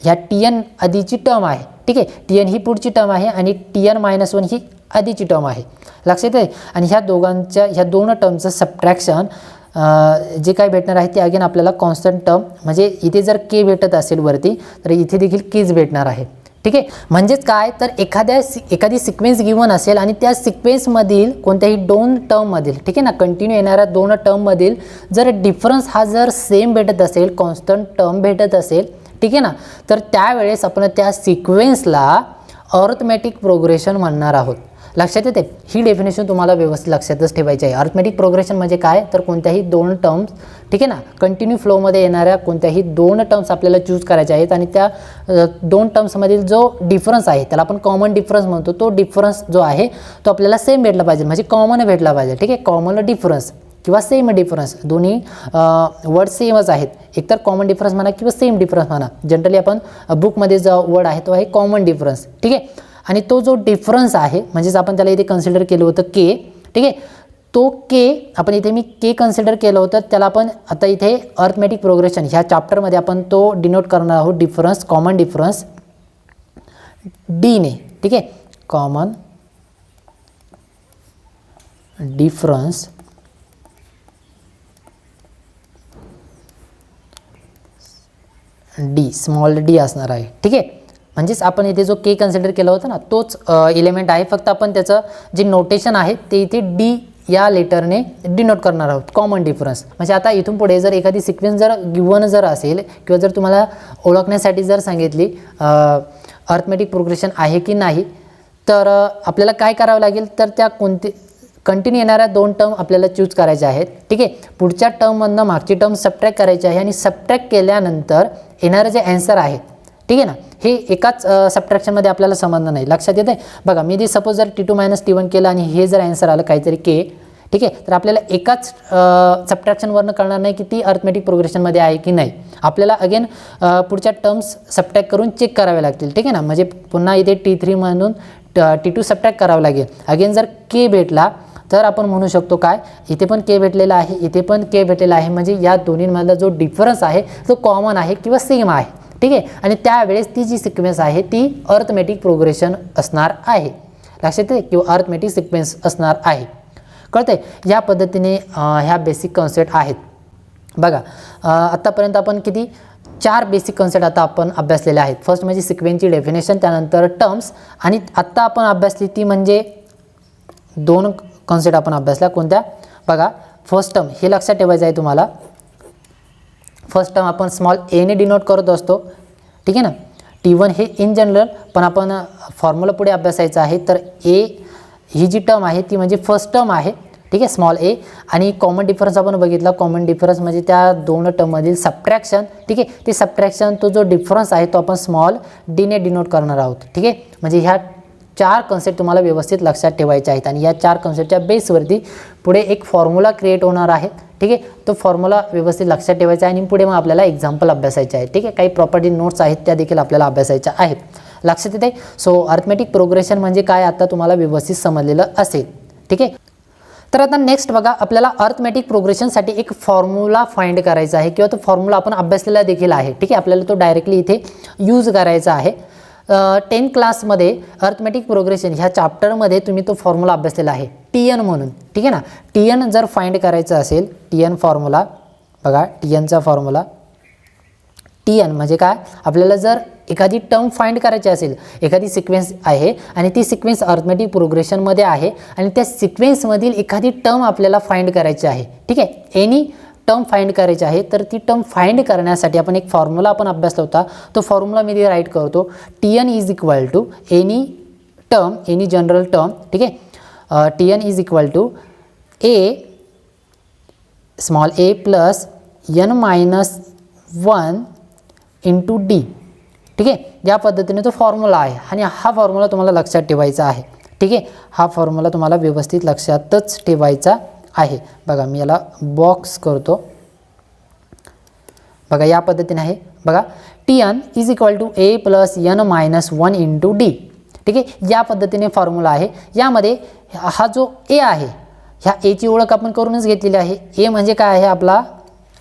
ह्या TN आधीची टर्म आहे. ठीक आहे, TN ही पुढची टर्म आहे आणि TN-1 ही आधीची टर्म आहे. लक्षात आहे, आणि ह्या दोन टर्मचं सबट्रॅक्शन जे काय भेटणार आहे ते अगेन आपल्याला कॉन्स्टंट टर्म, म्हणजे इथे जर K भेटत असेल वरती तर इथे देखील Kच भेटणार आहे. ठीक आहे, म्हणजेच काय तर एखादी सिक्वेन्स गिवन असेल आणि त्या सिक्वेन्समधील कोणत्याही दोन टर्ममधील, ठीक आहे ना, कंटिन्यू येणाऱ्या दोन टर्ममधील जर डिफरन्स हा जर सेम भेटत असेल, कॉन्स्टंट टर्म भेटत असेल, ठीक आहे ना, तर त्यावेळेस आपण त्या सिक्वेन्सला अर्थमॅटिक प्रोग्रेशन म्हणणार आहोत. लक्षात येते, ही डेफिनेशन तुम्हाला व्यवस्थित लक्षातच ठेवायची आहे. अर्थमॅटिक प्रोग्रेशन म्हणजे काय तर कोणत्याही दोन टर्म्स, ठीक आहे ना, कंटिन्यू फ्लोमध्ये येणाऱ्या कोणत्याही दोन टर्म्स आपल्याला चूज करायच्या आहेत आणि त्या दोन टर्म्समधील जो डिफरन्स आहे त्याला आपण कॉमन डिफरन्स म्हणतो. तो डिफरन्स जो आहे तो आपल्याला सेम भेटला पाहिजे, म्हणजे कॉमन भेटला पाहिजे. ठीक आहे, कॉमन डिफरन्स किंवा सेम डिफरन्स, दोन्ही वर्ड सेमच आहेत. एकतर कॉमन डिफरन्स म्हणा किंवा सेम डिफरन्स म्हणा. जनरली आपण बुकमध्ये जो वर्ड आहे तो आहे कॉमन डिफरन्स. ठीक आहे, आणि तो जो डिफरन्स आहे म्हणजेच आपण त्याला इथे कन्सिडर केलं होतं K. ठीक आहे, तो K आपण इथे मी K कन्सिडर केलं होतं, त्याला आपण आता इथे अर्थमॅटिक प्रोग्रेशन ह्या चॅप्टरमध्ये आपण तो डिनोट करणार आहोत, डिफरन्स, कॉमन डिफरन्स D ने. ठीक आहे, common difference D, small d असणार आहे. ठीक आहे, म्हणजेच आपण इथे जो K कन्सिडर केला होता ना तोच एलिमेंट आहे, फक्त आपण त्याचं जे नोटेशन आहे ते इथे D या लेटरने डिनोट करणार आहोत, कॉमन डिफरन्स. म्हणजे आता इथून पुढे जर एखादी सिक्वेन्स जर गिवन जर असेल किंवा जर तुम्हाला ओळखण्यासाठी जर सांगितली अर्थमॅटिक प्रोग्रेशन आहे की नाही, तर आपल्याला काय करावं लागेल तर त्या कंटिन्यू येणाऱ्या दोन टर्म आपल्याला चूज करायच्या आहेत. ठीक आहे, पुढच्या टर्ममधनं मागची टर्म सबट्रॅक्ट करायची आहे आणि सबट्रॅक्ट केल्यानंतर येणारं जे ॲन्सर आहे, ठीक आहे ना, हे एकाच सबट्रॅक्शनमध्ये आपल्याला समजणं नाही. लक्षात येते बघा, मी जे सपोज जर T2 - T1 केलं आणि हे जर ॲन्सर आलं काहीतरी K, ठीक आहे, तर आपल्याला एकाच सबट्रॅक्शनवरनं कळणार नाही की ती अर्थमॅटिक प्रोग्रेशनमध्ये आहे की नाही. आपल्याला अगेन पुढच्या टर्म्स सबट्रॅक्ट करून चेक करावे लागतील. ठीक आहे ना, म्हणजे पुन्हा इथे T3 म्हणून T2 सबट्रॅक्ट करावं लागेल. अगेन जर K भेटला तर आपण म्हणू शकतो काय, इथे पण K भेटलेला आहे, इथे पण K भेटलेला आहे, म्हणजे या दोन्हींमधला जो डिफरन्स आहे तो कॉमन आहे किंवा सेम आहे. ठीक आहे, आणि त्यावेळेस ती जी सिक्वेन्स आहे ती अर्थमॅटिक प्रोग्रेशन असणार आहे. लक्षात येते, किंवा अर्थमॅटिक सिक्वेन्स असणार आहे. कळतंय, या पद्धतीने ह्या बेसिक कॉन्सेप्ट आहेत. बघा आत्तापर्यंत आपण किती 4 बेसिक कॉन्सेप्ट आता आपण अभ्यासलेले आहेत. फर्स्ट म्हणजे सिक्वेन्सची डेफिनेशन, त्यानंतर टर्म्स, आणि आत्ता आपण अभ्यासली ती म्हणजे 2 कॉन्सेप्ट आपण अभ्यासला. कोणत्या बघा, फर्स्ट टर्म हे लक्षात ठेवायचं आहे तुम्हाला. फर्स्ट टर्म आपण स्मॉल a ने डिनोट करत असतो. ठीक आहे ना, T1 हे इन जनरल, पण आपण फॉर्म्युला पुढे अभ्यासायचं आहे. तर a ही जी टर्म आहे ती म्हणजे फर्स्ट टर्म आहे. ठीक आहे, स्मॉल a, आणि कॉमन डिफरन्स आपण बघितला. कॉमन डिफरन्स म्हणजे त्या दोन टर्ममधील सबट्रॅक्शन. ठीक आहे, ते सबट्रॅक्शन तो जो डिफरन्स आहे तो आपण स्मॉल d ने डिनोट करणार आहोत. ठीक आहे, म्हणजे ह्या 4 कॉन्सेप्ट तुम्हाला व्यवस्थित लक्षात ठेवायचे आहेत आणि या 4 कॉन्सेप्टच्या बेसवरती पुढे एक फॉर्म्युला क्रिएट होणार आहे. ठीक आहे, तो फॉर्म्युला व्यवस्थित लक्षात ठेवायचा आहे आणि पुढे मग आपल्याला एक्झाम्पल अभ्यासायचे आहे. ठीक आहे, काही प्रॉपर्टी नोट्स आहेत त्या देखील आपल्याला अभ्यासायच्या आहेत. लक्षात येते. सो अर्थमॅटिक प्रोग्रेशन म्हणजे काय आता तुम्हाला व्यवस्थित समजलेलं असेल. ठीक आहे, तर आता नेक्स्ट बघा, आपल्याला अर्थमॅटिक प्रोग्रेशनसाठी एक फॉर्म्युला फाइंड करायचा आहे किंवा तो फॉर्म्युला आपण अभ्यासलेला देखील आहे, ठीक आहे. आपल्याला तो डायरेक्टली इथे यूज करायचा आहे. 10th क्लासमध्ये अर्थमॅटिक प्रोग्रेशन ह्या चॅप्टरमध्ये तुम्ही तो फॉर्म्युला अभ्यासलेला आहे, TN म्हणून, ठीक आहे ना. TN जर फाइंड करायचं असेल, TN फॉर्म्युला बघा, TNचा फॉर्म्युला, TN म्हणजे काय, आपल्याला जर एखादी टर्म फाइंड करायची असेल, एखादी सिक्वेन्स आहे आणि ती सिक्वेन्स अर्थमॅटिक प्रोग्रेशनमध्ये आहे आणि त्या सिक्वेन्समधील एखादी टर्म आपल्याला फाइंड करायची आहे, ठीक आहे. एनी टर्म फाइंड करायची आहे, तर ती टर्म फाइंड करण्यासाठी आपण एक फॉर्म्युला आपण अभ्यासला होता. तो फॉर्म्युला मी इथे राईट करतो. TN is equal to any term, any general term, ठीक आहे. TN is equal to A small a plus n-1 into D, ठीक आहे. या पद्धतीने तो फॉर्म्युला आहे आणि हा फॉर्म्युला तुम्हाला लक्षात ठेवायचा आहे, ठीक आहे. हा फॉर्म्युला तुम्हाला व्यवस्थित लक्षातच ठेवायचा आहे. बघा मी याला बॉक्स करतो. बघा या पद्धतीने आहे. बघा TN is equal to A plus n-1 into D, ठीक आहे. या पद्धतीने फॉर्म्युला आहे. यामध्ये हा जो A आहे, ह्या एची ओळख आपण करूनच घेतलेली आहे. ए म्हणजे काय आहे, आपला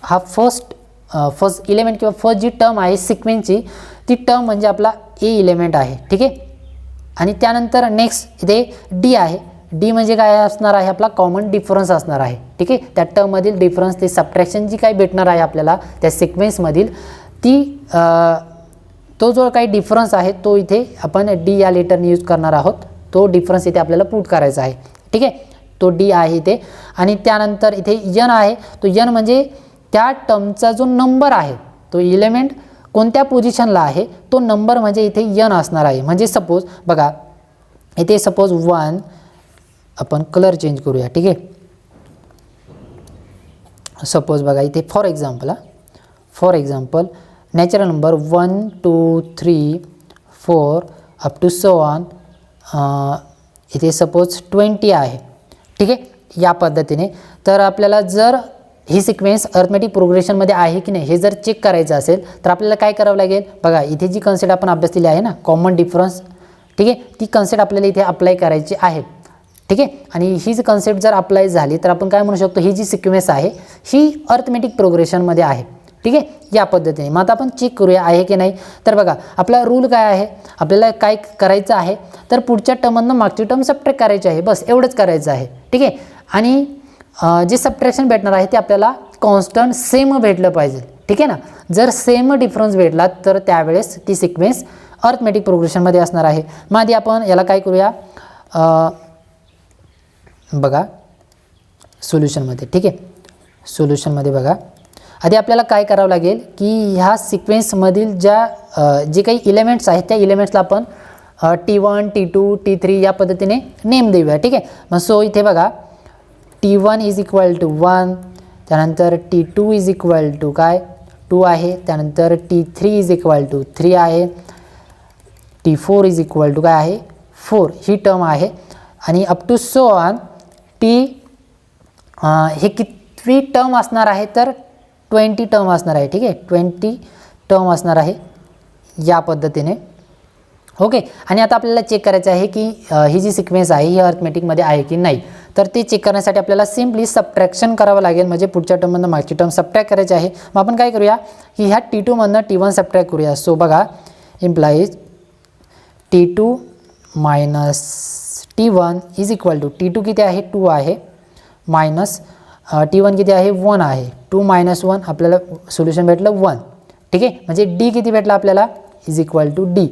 हा फर्स्ट इलेमेंट किंवा फर्स्ट जी टर्म आहे सिक्वेन्सची, ती टर्म म्हणजे आपला ए इलेमेंट आहे, ठीक आहे. आणि त्यानंतर नेक्स्ट इथे डी आहे. डी म्हणजे काय असणार आहे, आपला कॉमन डिफरन्स असणार आहे, ठीक आहे. त्या टर्ममधील डिफरन्स, ते सबट्रॅक्शन जी काही भेटणार आहे आपल्याला त्या सिक्वेन्समधील, ती तो जो काही डिफरन्स आहे तो इथे आपण डी या लेटरने यूज करणार आहोत. तो डिफरन्स इथे आपल्याला पुट करायचा आहे, ठीक आहे. तो डी आहे इथे. आणि त्यानंतर इथे यन आहे. तो यन म्हणजे त्या टर्मचा जो नंबर आहे, तो इलेमेंट कोणत्या पोझिशनला आहे तो नंबर म्हणजे इथे यन असणार आहे. म्हणजे सपोज बघा इथे सपोज 1, आपण कलर चेंज करूया, ठीक आहे. सपोज बघा इथे for example natural number 1 2 3 4 up to so on, इथे सपोज 20 आहे, ठीक आहे. या पद्धतीने तर आपल्याला जर ही सिक्वेन्स अर्थमॅटिक प्रोग्रेशनमध्ये आहे की नाही हे जर चेक करायचं असेल तर आपल्याला काय करावं लागेल. बघा इथे जी कन्सेप्ट आपण अभ्यासलेली आहे ना, कॉमन डिफरन्स, ठीक आहे, ती कन्सेप्ट आपल्याला इथे अप्लाय करायची आहे, ठीक आहे. आणि ही जी कन्सेप्ट जर अप्लाय झाली तर आपण काय म्हणू शकतो, ही जी सिक्वेन्स आहे ही अर्थमॅटिक प्रोग्रेशनमध्ये आहे, ठीक आहे. या पद्धतीने मग आता आपण चेक करूया आहे की नाही. तर बघा आपला रूल काय आहे, आपल्याला काय करायचं आहे तर पुढच्या टर्ममधनं मागची टर्म सबट्रॅक्ट करायची आहे, बस एवढंच करायचं आहे, ठीक आहे. आणि जे सबट्रॅक्शन भेटणार आहे ते आपल्याला कॉन्स्टंट सेम भेटलं पाहिजे, ठीक आहे ना. जर सेम डिफरन्स भेटला तर त्यावेळेस ती सिक्वेन्स अर्थमॅटिक प्रोग्रेशनमध्ये असणार आहे. मग आधी आपण याला काय करूया, बघा सोल्युशनमध्ये, ठीक आहे. सोल्युशनमध्ये बघा आधी आपल्याला काय करावं लागेल की ह्या सिक्वेन्समधील जे काही इलेमेंट्स आहेत त्या इलेमेंट्सला आपण T1 T2 T3 या पद्धतीने नेम देऊया, ठीक आहे. मग सो इथे बघा T1 इज इक्वल टू 1, त्यानंतर T2 इज इक्वल टू काय 2 आहे, त्यानंतर T3 इज इक्वल टू 3 आहे, T4 इज इक्वल टू काय आहे 4, ही टर्म आहे. आणि अप टू सो ऑन हे कितवी टर्म असणार आहे तर 20 टर्म असणार आहे, ठीक आहे. 20 टर्म असणार आहे या पद्धतीने, ओके. आणि आता आपल्याला चेक करायचं आहे की ही जी सिक्वेन्स आहे ही अर्थमॅटिकमध्ये आहे की नाही. तर ते चेक करण्यासाठी आपल्याला सिम्पली सबट्रॅक्शन करावं लागेल, म्हणजे पुढच्या टर्ममधनं मागची टर्म सबट्रॅक्ट करायची आहे. मग आपण काय करूया की ह्या T2 मधनं T1 सबट्रॅक्ट करूया. सो बघा implies T2 minus T1 is equal to T2 किती आहे 2 आहे, मायनस T1 किती आहे 1 आहे. 2 - 1 आपल्याला सोल्युशन भेटलं 1, ठीक आहे. म्हणजे D किती भेटला आपल्याला इज इक्वल टू D,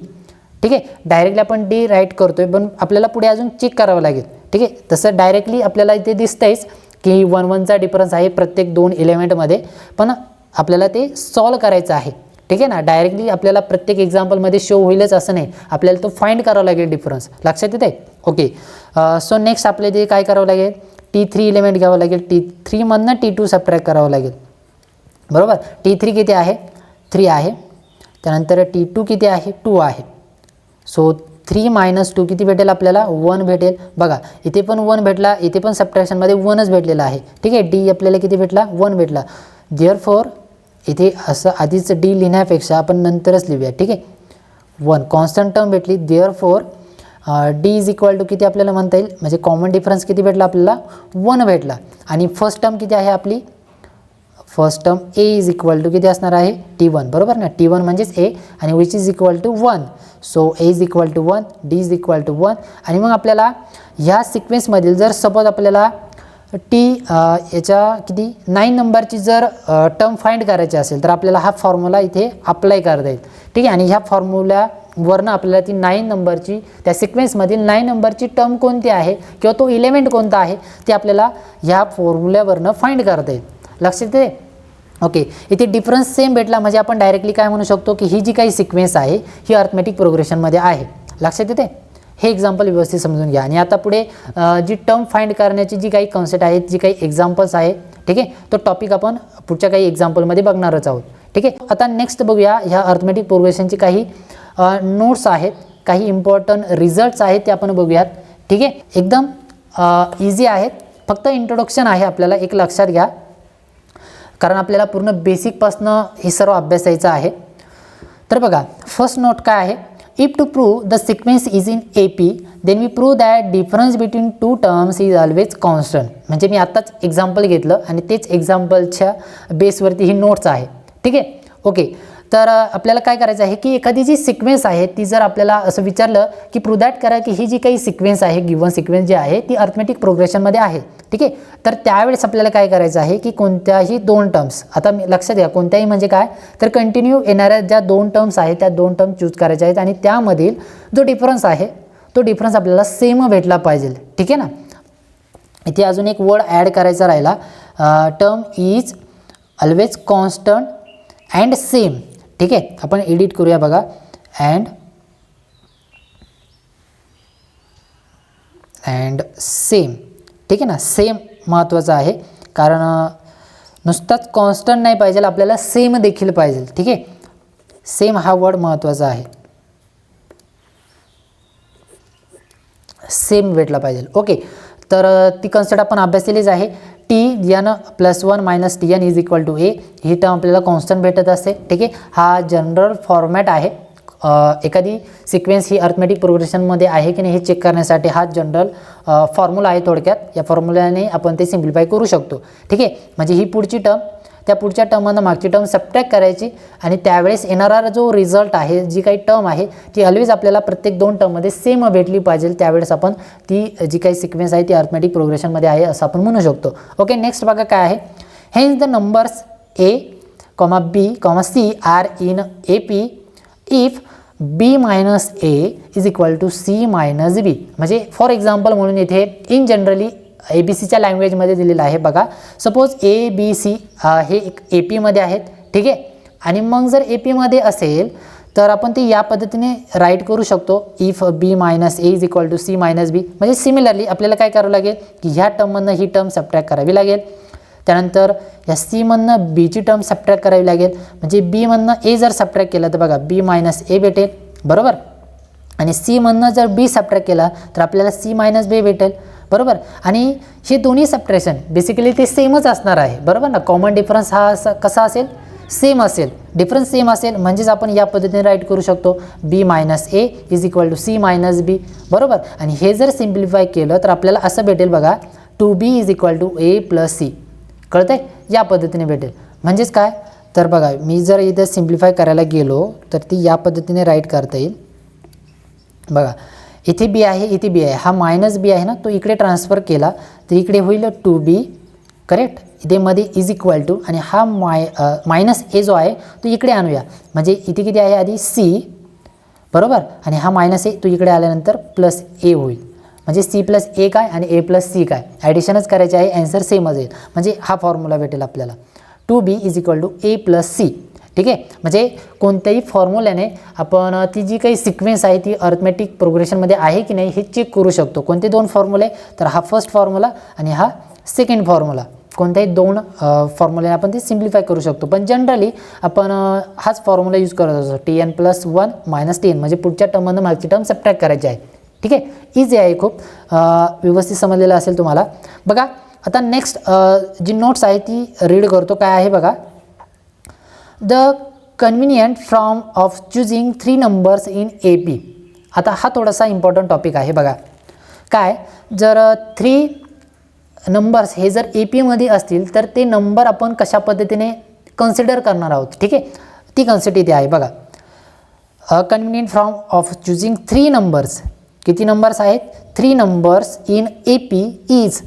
ठीक आहे. डायरेक्टली आपण D राईट करतोय पण आपल्याला पुढे अजून चेक करावं लागेल, ठीक आहे. तसं डायरेक्टली आपल्याला इथे दिसतंयच की 1-1चा डिफरन्स आहे प्रत्येक 2 एलिमेंटमध्ये, पण आपल्याला ते सॉल्व करायचं आहे, ठीक आहे ना. डायरेक्टली आपल्याला प्रत्येक एक्झाम्पलमध्ये शो होईलच असं नाही, आपल्याला तो फाइंड करावा लागेल डिफरन्स, लक्षात येते, ओके. सो नेक्स्ट आपल्याला ते काय करावं लागेल, T3 इलेमेंट घ्यावं लागेल, T3 मधनं T2 सबट्रॅक्ट करावं लागेल, बरोबर. T3 किती आहे 3 आहे, त्यानंतर T2 किती आहे 2 आहे. सो 3 - 2 किती भेटेल आपल्याला 1 भेटेल. बघा इथे पण 1 भेटला, इथे पण सबट्रॅक्शनमध्ये 1च भेटलेला आहे, ठीक आहे. D आपल्याला किती भेटला 1 भेटला. देअरफॉर इथे असं आधीच D लिहिण्यापेक्षा आपण नंतरच लिहूया, ठीक आहे. 1 कॉन्स्टंट टर्म भेटली, therefore D is equal to किती आपल्याला म्हणता येईल, म्हणजे कॉमन डिफरन्स किती भेटला आपल्याला 1 भेटला. आणि फर्स्ट टर्म किती आहे आपली, first term A is equal to किती असणार आहे T1 बरोबर ना, T1 म्हणजेच ए आणि which is equal to 1. So A is equal to 1, D is equal to 1. आणि मग आपल्याला ह्या सिक्वेन्समधील जर सपोज आपल्याला याच्या किती 9 नंबरची जर टर्म फाइंड करायची असेल तर आपल्याला हा फॉर्म्युला इथे अप्लाय करता येईल. ठीक आहे, आणि ह्या फॉर्म्युल्यावरनं आपल्याला ती 9 नंबरची त्या सिक्वेन्समधील 9 नंबरची टर्म कोणती आहे किंवा तो इलेमेंट कोणता आहे ते आपल्याला ह्या फॉर्म्युल्यावरनं फाइंड करता येईल. लक्षात येते. ओके, इथे डिफरन्स सेम भेटला म्हणजे आपण डायरेक्टली काय म्हणू शकतो की ही जी काही सिक्वेन्स आहे ही अर्थमॅटिक प्रोग्रेशनमध्ये आहे. लक्षात येते. हे एक्झाम्पल व्यवस्थित समजून घ्या. आणि आता पुढे जी टर्म फाइंड करण्याची जी काही कॉन्सेप्ट आहेत, जी काही एक्झाम्पल्स आहेत, ठीक आहे, तो टॉपिक आपण पुढच्या काही एक्झाम्पलमध्ये बघणारच आहोत. ठीक आहे, आता नेक्स्ट बघूया ह्या अर्थमॅटिक प्रोग्रेशनची काही नोट्स आहेत, काही इम्पॉर्टंट रिझल्ट्स आहेत ते आपण बघूयात. ठीक आहे, एकदम इझी आहेत, फक्त इंट्रोडक्शन आहे आपल्याला एक लक्षात घ्या, कारण आपल्याला पूर्ण बेसिकपासनं हे सर्व अभ्यासायचं आहे. तर बघा फर्स्ट नोट काय आहे, if to prove the sequence is in AP then we prove that difference between two terms is always constant. म्हणजे मी आत्ताच एक्झाम्पल घेतलं आणि तेच एक्झाम्पलच्या बेसवरती ही नोट्स आहे. ठीक आहे, ओके. तर आपल्याला काय करायचं आहे की एखादी जी सिक्वेन्स आहे ती जर आपल्याला असं विचारलं की प्रूव्ह दॅट करा की ही जी काही सिक्वेन्स आहे, गिव्हन सिक्वेन्स जी आहे ती अर्थमॅटिक प्रोग्रेशनमध्ये आहे. ठीक आहे, तर त्यावेळेस आपल्याला काय करायचं आहे की कोणत्याही 2 टर्म्स, आता लक्षात घ्या कोणत्याही म्हणजे काय तर कंटिन्यू येणाऱ्या ज्या 2 टर्म्स आहेत त्या 2 टर्म चूज करायच्या आहेत आणि त्यामधील जो डिफरन्स आहे तो डिफरन्स आपल्याला सेम भेटला पाहिजे. ठीक आहे ना. इथे अजून एक वर्ड ॲड करायचा राहिला, term is always constant and same. ठीक आहे, आपण एडिट करूया बघा, अँड सेम. ठीक आहे ना, सेम महत्त्वाचं आहे कारण नुसताच कॉन्स्टंट नाही पाहिजे, आपल्याला सेम देखील पाहिजे. ठीक आहे, सेम हा वर्ड महत्त्वाचा आहे, सेम भेटला पाहिजे. ओके, तर ती कन्सेप्ट आपण अभ्यासलेलीच आहे. Tn + 1 - Tn is equal to A, ही टर्म आपल्याला कॉन्स्टंट भेटत असते. ठीक आहे, हा जनरल फॉर्मॅट आहे. एखादी सिक्वेन्स ही अर्थमॅटिक प्रोग्रेशनमध्ये आहे की नाही हे चेक करण्यासाठी हा जनरल फॉर्म्युला आहे. थोडक्यात या फॉर्म्युल्याने आपण ते सिम्प्लिफाय करू शकतो. ठीक आहे, म्हणजे ही पुढची टर्म त्या पुढच्या टर्ममधून मागची टर्म सबट्रॅक्ट करायची आणि त्यावेळेस येणारा जो रिझल्ट आहे, जी काही टर्म आहे ती ऑलवेज आपल्याला प्रत्येक 2 टर्ममध्ये सेम भेटली पाहिजे. त्यावेळेस आपण ती जी काही सिक्वेन्स आहे ती अर्थमॅटिक प्रोग्रेशनमध्ये आहे असं आपण म्हणू शकतो. ओके, नेक्स्ट बघा काय आहे, hence the numbers A, B, C are in AP if B - A is equal to C - B. म्हणजे फॉर एक्झाम्पल म्हणून इथे इन जनरली ABCच्या लँग्वेजमध्ये दिलेलं आहे. बघा सपोज ABC हे एक AP आहेत. ठीक आहे, आणि मग जर AP असेल तर आपण ते या पद्धतीने राईट करू शकतो, if B - A is equal to C - B. म्हणजे सिमिलरली आपल्याला काय करावं लागेल की ह्या टर्ममधनं ही टर्म सबट्रॅक्ट करावी लागेल, त्यानंतर या C मधनं Bची टर्म सबट्रॅक्ट करावी लागेल. म्हणजे B मधनं A जर सबट्रॅक्ट केलं तर बघा B - A भेटेल बरोबर, आणि C मधनं जर B सबट्रॅक्ट केला तर आपल्याला C - B भेटेल बरोबर. आणि हे दोन्ही सबट्रॅक्शन बेसिकली ते सेमच असणार आहे बरोबर ना. कॉमन डिफरन्स हा कसा असेल, सेम असेल, डिफरन्स सेम असेल, म्हणजेच आपण या पद्धतीने राईट करू शकतो B - A is equal to C - B बरोबर. आणि हे जर सिम्प्लिफाय केलं तर आपल्याला असं भेटेल बघा 2B is equal to A + C. कळतंय, या पद्धतीने भेटेल. म्हणजेच काय तर बघा मी जर इथं सिम्प्लिफाय करायला गेलो तर ती या पद्धतीने राईट करता येईल. बघा इथे B आहे, इथे B आहे, हा -B आहे ना तो इकडे ट्रान्सफर केला तर इकडे होईल 2B करेक्ट. इथे मध्ये इज इक्वल टू आणि हा -A जो आहे तो इकडे आणूया, म्हणजे इथे किती आहे आधी C बरोबर, आणि हा -A तो इकडे आल्यानंतर +A होईल. म्हणजे C + A काय आणि A + C काय, ॲडिशनच करायचे आहे, ॲन्सर सेमच येईल. म्हणजे हा फॉर्म्युला भेटेल आपल्याला 2B is equal to A + C. ठीक आहे, म्हणजे कोणत्याही फॉर्म्युल्याने आपण ती जी काही सिक्वेन्स आहे ती अर्थमॅटिक प्रोग्रेशनमध्ये आहे की नाही हे चेक करू शकतो. कोणते 2 फॉर्म्युले तर हा फर्स्ट फॉर्म्युला आणि हा सेकंड फॉर्म्युला, कोणत्याही 2 फॉर्म्युल्याने आपण ते सिम्प्लिफाय करू शकतो. पण जनरली आपण हाच फॉर्म्युला यूज करत असतो, Tn + 1 - Tn, म्हणजे पुढच्या टर्ममधून मागची टर्म सबट्रॅक्ट करायची आहे. ठीक आहे, इझी आहे खूप, व्यवस्थित समजलेलं असेल तुम्हाला. बघा आता नेक्स्ट जी नोट्स आहे ती रीड करतो. काय आहे बघा, the convenient form of choosing 3 numbers in AP आता हा थोडासा इम्पॉर्टंट टॉपिक आहे बघा. काय, जर 3 नंबर्स हे जर AP असतील तर ते नंबर आपण कशा पद्धतीने कन्सिडर करणार आहोत. ठीक आहे, ती कन्सेप्ट इथे आहे बघा. Convenient form of चुझिंग 3 numbers. किती नंबर्स आहेत? 3 numbers in AP is.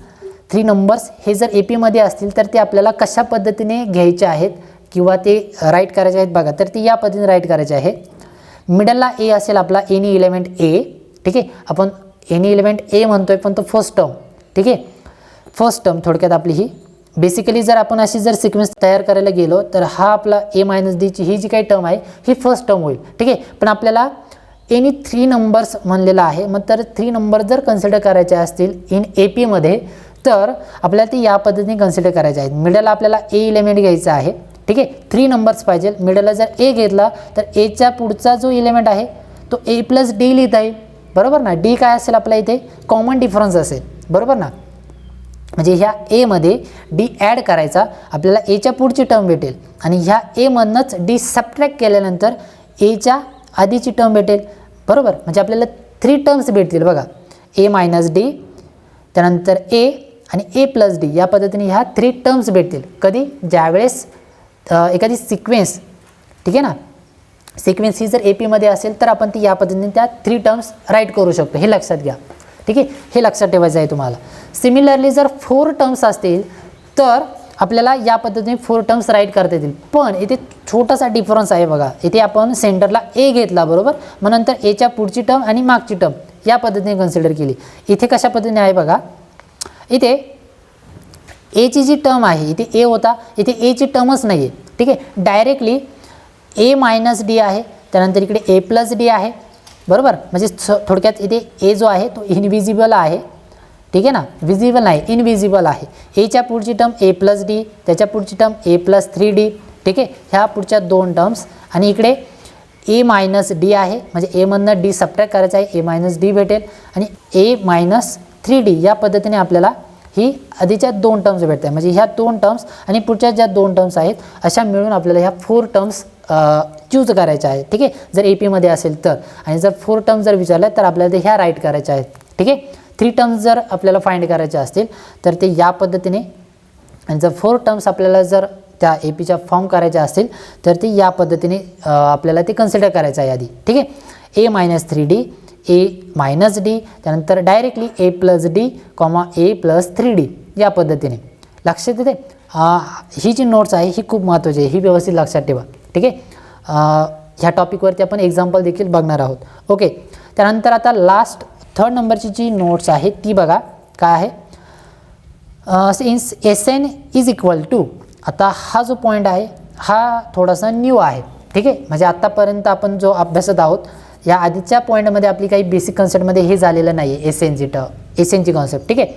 3 numbers हे जर AP असतील तर ते आपल्याला कशा पद्धतीने घ्यायचे आहेत किंवा ते राईट करायचे आहेत बघा. तर ते या पद्धतीने राईट करायचे आहे. मिडलला A असेल आपला एनी एलिमेंट A. ठीक आहे, आपण एनी एलिमेंट A म्हणतोय पण तो फर्स्ट टर्म. ठीक आहे, फर्स्ट टर्म थोडक्यात आपली ही. बेसिकली जर आपण अशी जर सिक्वेन्स तयार करायला गेलो तर हा आपला A-D ची ही जी काही टर्म आहे ही फर्स्ट टर्म होईल. ठीक आहे, पण आपल्याला एनी 3 नंबर्स म्हणलेला आहे. मग तर 3 नंबर जर कन्सिडर करायचे असतील इन AP तर आपल्याला ते या पद्धतीने कन्सिडर करायचे आहेत. मिडलला आपल्याला A एलिमेंट घ्यायचा आहे. ठीक आहे, 3 नंबर्स पाहिजे. मिडलला जर A घेतला तर Aच्या पुढचा जो एलिमेंट आहे तो A+D लिहिता येईल. बरोबर ना. D काय असेल आपल्या इथे? कॉमन डिफरन्स असेल. बरोबर ना. म्हणजे ह्या A D ॲड करायचा, आपल्याला Aच्या पुढची टर्म भेटेल आणि ह्या A D सबट्रॅक्ट केल्यानंतर Aच्या आधीची टर्म भेटेल. बरोबर, म्हणजे आपल्याला 3 टर्म्स भेटतील बघा. A-D, त्यानंतर A आणि A+D या पद्धतीने ह्या 3 टर्म्स भेटतील. कधी? ज्यावेळेस एखादी सिक्वेन्स, ठीक आहे ना, सिक्वेन्स ही जर AP असेल तर आपण ती या पद्धतीने त्या 3 टर्म्स राईट करू शकतो. हे लक्षात घ्या. ठीक आहे, हे लक्षात ठेवायचं आहे तुम्हाला. सिमिलरली जर 4 टर्म्स असतील तर आपल्याला या पद्धतीने 4 टर्म्स राईट करता येतील. पण इथे छोटासा डिफरन्स आहे बघा. इथे आपण सेंटरला A घेतला बरोबर, मग नंतर Aच्या पुढची टर्म आणि मागची टर्म या पद्धतीने कन्सिडर केली. इथे कशा पद्धतीने आहे बघा. इथे Aची जी टर्म आहे, इथे A होता, इथे Aची टर्मच नाही आहे. ठीक आहे, डायरेक्टली A-D आहे, त्यानंतर इकडे A+D आहे. बरोबर, म्हणजे थोडक्यात इथे A जो आहे तो इनविजिबल आहे. ठीक आहे ना, विजिबल नाही, इनविजिबल आहे. Aच्या पुढची टर्म A+D, त्याच्या पुढची टर्म A+3D. ठीक आहे, ह्या पुढच्या 2 टर्म्स आणि इकडे A-D आहे, म्हणजे A D सबट्रॅक्ट करायचा आहे, A-D भेटेल आणि A-3D या पद्धतीने आपल्याला ही आधीच्या 2 टर्म्स भेटतात. म्हणजे ह्या 2 टर्म्स आणि पुढच्या ज्या 2 टर्म्स आहेत अशा मिळून आपल्याला ह्या 4 टर्म्स चूज करायच्या आहेत. ठीक आहे, जर AP असेल तर. आणि जर 4 टर्म्स जर विचारल्या तर आपल्याला ते ह्या राईट करायच्या आहेत. ठीक आहे, 3 टर्म्स जर आपल्याला फाइंड करायचे असतील तर ते या पद्धतीने, आणि जर 4 टर्म्स आपल्याला जर त्या APच्या फॉर्म करायच्या असतील तर ते या पद्धतीने आपल्याला ते कन्सिडर करायचं आहे आधी. ठीक आहे, A-3D, A-D, त्यानंतर डायरेक्टली A+D, A+3D या पद्धतीने. लक्षात येते. ही जी नोट्स आहे ही खूप महत्त्वाची आहे, ही व्यवस्थित लक्षात ठेवा. ठीक आहे, ह्या टॉपिकवरती आपण एक्झाम्पल देखील बघणार आहोत. ओके, त्यानंतर आता लास्ट 3rd नंबरची जी नोट्स आहे ती बघा काय आहे. Since SN is equal to. आता हा जो पॉईंट आहे हा थोडासा न्यू आहे. ठीक आहे, म्हणजे आत्तापर्यंत आपण जो अभ्यासत आहोत या आधीच्या पॉईंटमध्ये आपली काही बेसिक कन्सेप्टमध्ये हे झालेलं नाही आहे. SNची कॉन्सेप्ट. ठीक आहे,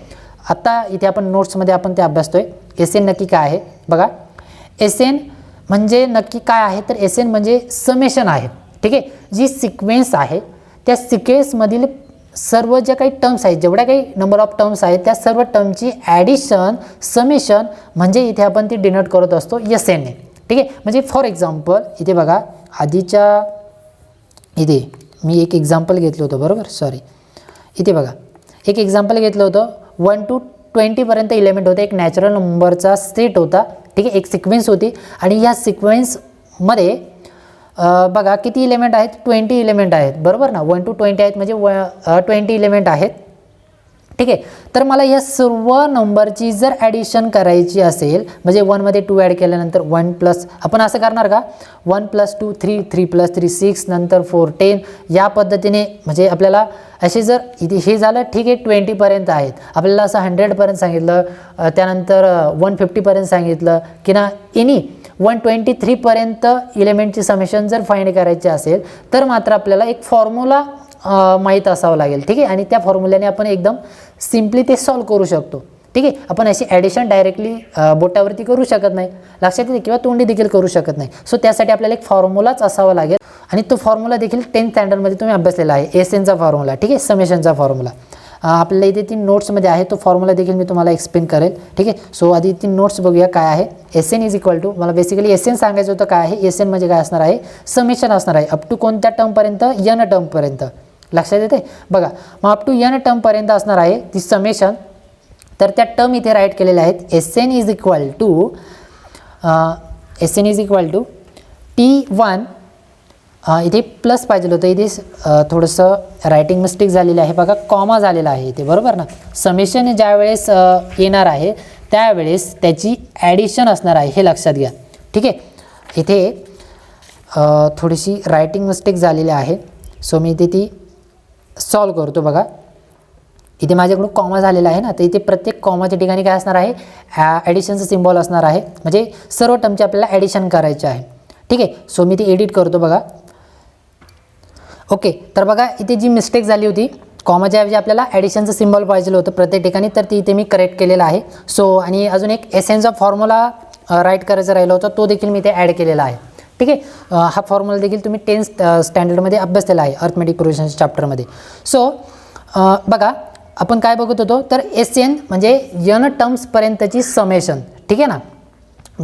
आता इथे आपण नोट्समध्ये आपण ते अभ्यासतोय. SN नक्की काय आहे बघा. SN म्हणजे नक्की काय आहे तर SN म्हणजे समेशन आहे. ठीक आहे, जी सिक्वेन्स आहे त्या सिक्वेन्समधील सर्व ज्या काही टर्म्स आहेत, जेवढ्या काही नंबर ऑफ टर्म्स आहेत त्या सर्व टर्मची ॲडिशन, समेशन म्हणजे इथे आपण ती डिनोट करत असतो SN ने. ठीक आहे, म्हणजे फॉर एक्झाम्पल इथे बघा आधीच्या इथे मी एक एक्झाम्पल घेतलं होतं. बरोबर, सॉरी, इथे बघा एक एक्झाम्पल घेतलं होतं. 1 to 20 पर्यंत एलिमेंट होते, एक नॅचरल नंबरचा सेट होता. ठीक आहे, एक सिक्वेन्स होती आणि ह्या सिक्वेन्समध्ये बघा किती एलिमेंट आहेत? 20 एलिमेंट आहेत. बरोबर ना, 1 to 20 आहेत म्हणजे 20 एलिमेंट आहेत. ठीक आहे, तर मला या सर्व नंबरची जर ॲडिशन करायची असेल म्हणजे 1 मध्ये 2 ॲड केल्यानंतर 1 प्लस, आपण असं करणार का 1 + 2 3, 3 + 3 6, नंतर 4 10 या पद्धतीने. म्हणजे आपल्याला असे जर इथे हे झालं ठीक आहे 20 पर्यंत आहेत, आपल्याला असं 100 पर्यंत सांगितलं, त्यानंतर 150 पर्यंत सांगितलं की ना, एनी 123 पर्यंत एलिमेंटची समेशन जर फाइंड करायची असेल तर मात्र आपल्याला एक फॉर्म्युला माहीत असावं लागेल. ठीक आहे, आणि त्या फॉर्म्युल्याने आपण एकदम सिम्पली ते सॉल्व करू शकतो. ठीक आहे, आपण अशी ॲडिशन डायरेक्टली बोटावरती करू शकत नाही, लक्षात येते, किंवा तोंडी देखील करू शकत नाही. सो त्यासाठी आपल्याला एक फॉर्म्युलाच असावा लागेल आणि तो फॉर्म्युला देखील 10th स्टँडर्डमध्ये तुम्ही अभ्यासलेला आहे. SNचा फॉर्म्युला. ठीक आहे, समेशनचा फॉर्म्युला आपल्याला इथे 3 नोट्समध्ये आहे. तो फॉर्म्युला देखील मी तुम्हाला एक्सप्लेन करेल. ठीक आहे, सो आधी 3 नोट्स बघूया काय आहे. SN इज इक्वल टू, मला बेसिकली SN सांगायचं होतं काय आहे. SN म्हणजे काय असणार आहे, समेशन असणार आहे अप टू कोणत्या टर्मपर्यंत, N टर्मपर्यंत. लक्षात येते बघा. मग अप टू n टर्मपर्यंत असणार आहे ती समेशन. तर त्या टर्म इथे राईट केलेल्या आहेत. Sn is equal to T1 इथे प्लस पाहिजे होतं, इथे थोडंसं रायटिंग मिस्टेक झालेली आहे बघा, कॉमा झालेला आहे इथे, बरोबर ना. समेशन ज्या वेळेस येणार आहे त्यावेळेस त्याची ॲडिशन असणार आहे, हे लक्षात घ्या. ठीक आहे, इथे थोडीशी रायटिंग मिस्टेक झालेली आहे. सो मी इथे ती सॉल्व करतो बघा. इथे माझ्याकडून कॉमा झालेला आहे ना, तर इथे प्रत्येक कॉमाच्या ठिकाणी काय असणार आहे, ॲडिशनचं सिम्बॉल असणार आहे. म्हणजे सर्व टर्मचे आपल्याला ॲडिशन करायचे आहे. ठीक आहे, सो मी ती एडिट करतो बघा. ओके, तर बघा इथे जी मिस्टेक झाली होती, कॉमाच्या ऐवजी आपल्याला ॲडिशनचं सिम्बॉल पाहिजे होतं प्रत्येक ठिकाणी, तर ती इथे मी करेक्ट केलेलं आहे. सो आणि अजून एक एसेन्सचा फॉर्म्युला राईट करायचा राहिला होता, तो देखील मी इथे ॲड केलेला आहे. ठीक आहे, हा फॉर्म्युला देखील तुम्ही 10th स्टँडर्डमध्ये अभ्यासलेला आहे अर्थमॅटिक प्रोग्रेशनच्या चॅप्टरमध्ये. सो बघा आपण काय बघत होतो, तर Sn म्हणजे n टर्म्सपर्यंतची समेशन. ठीक आहे ना,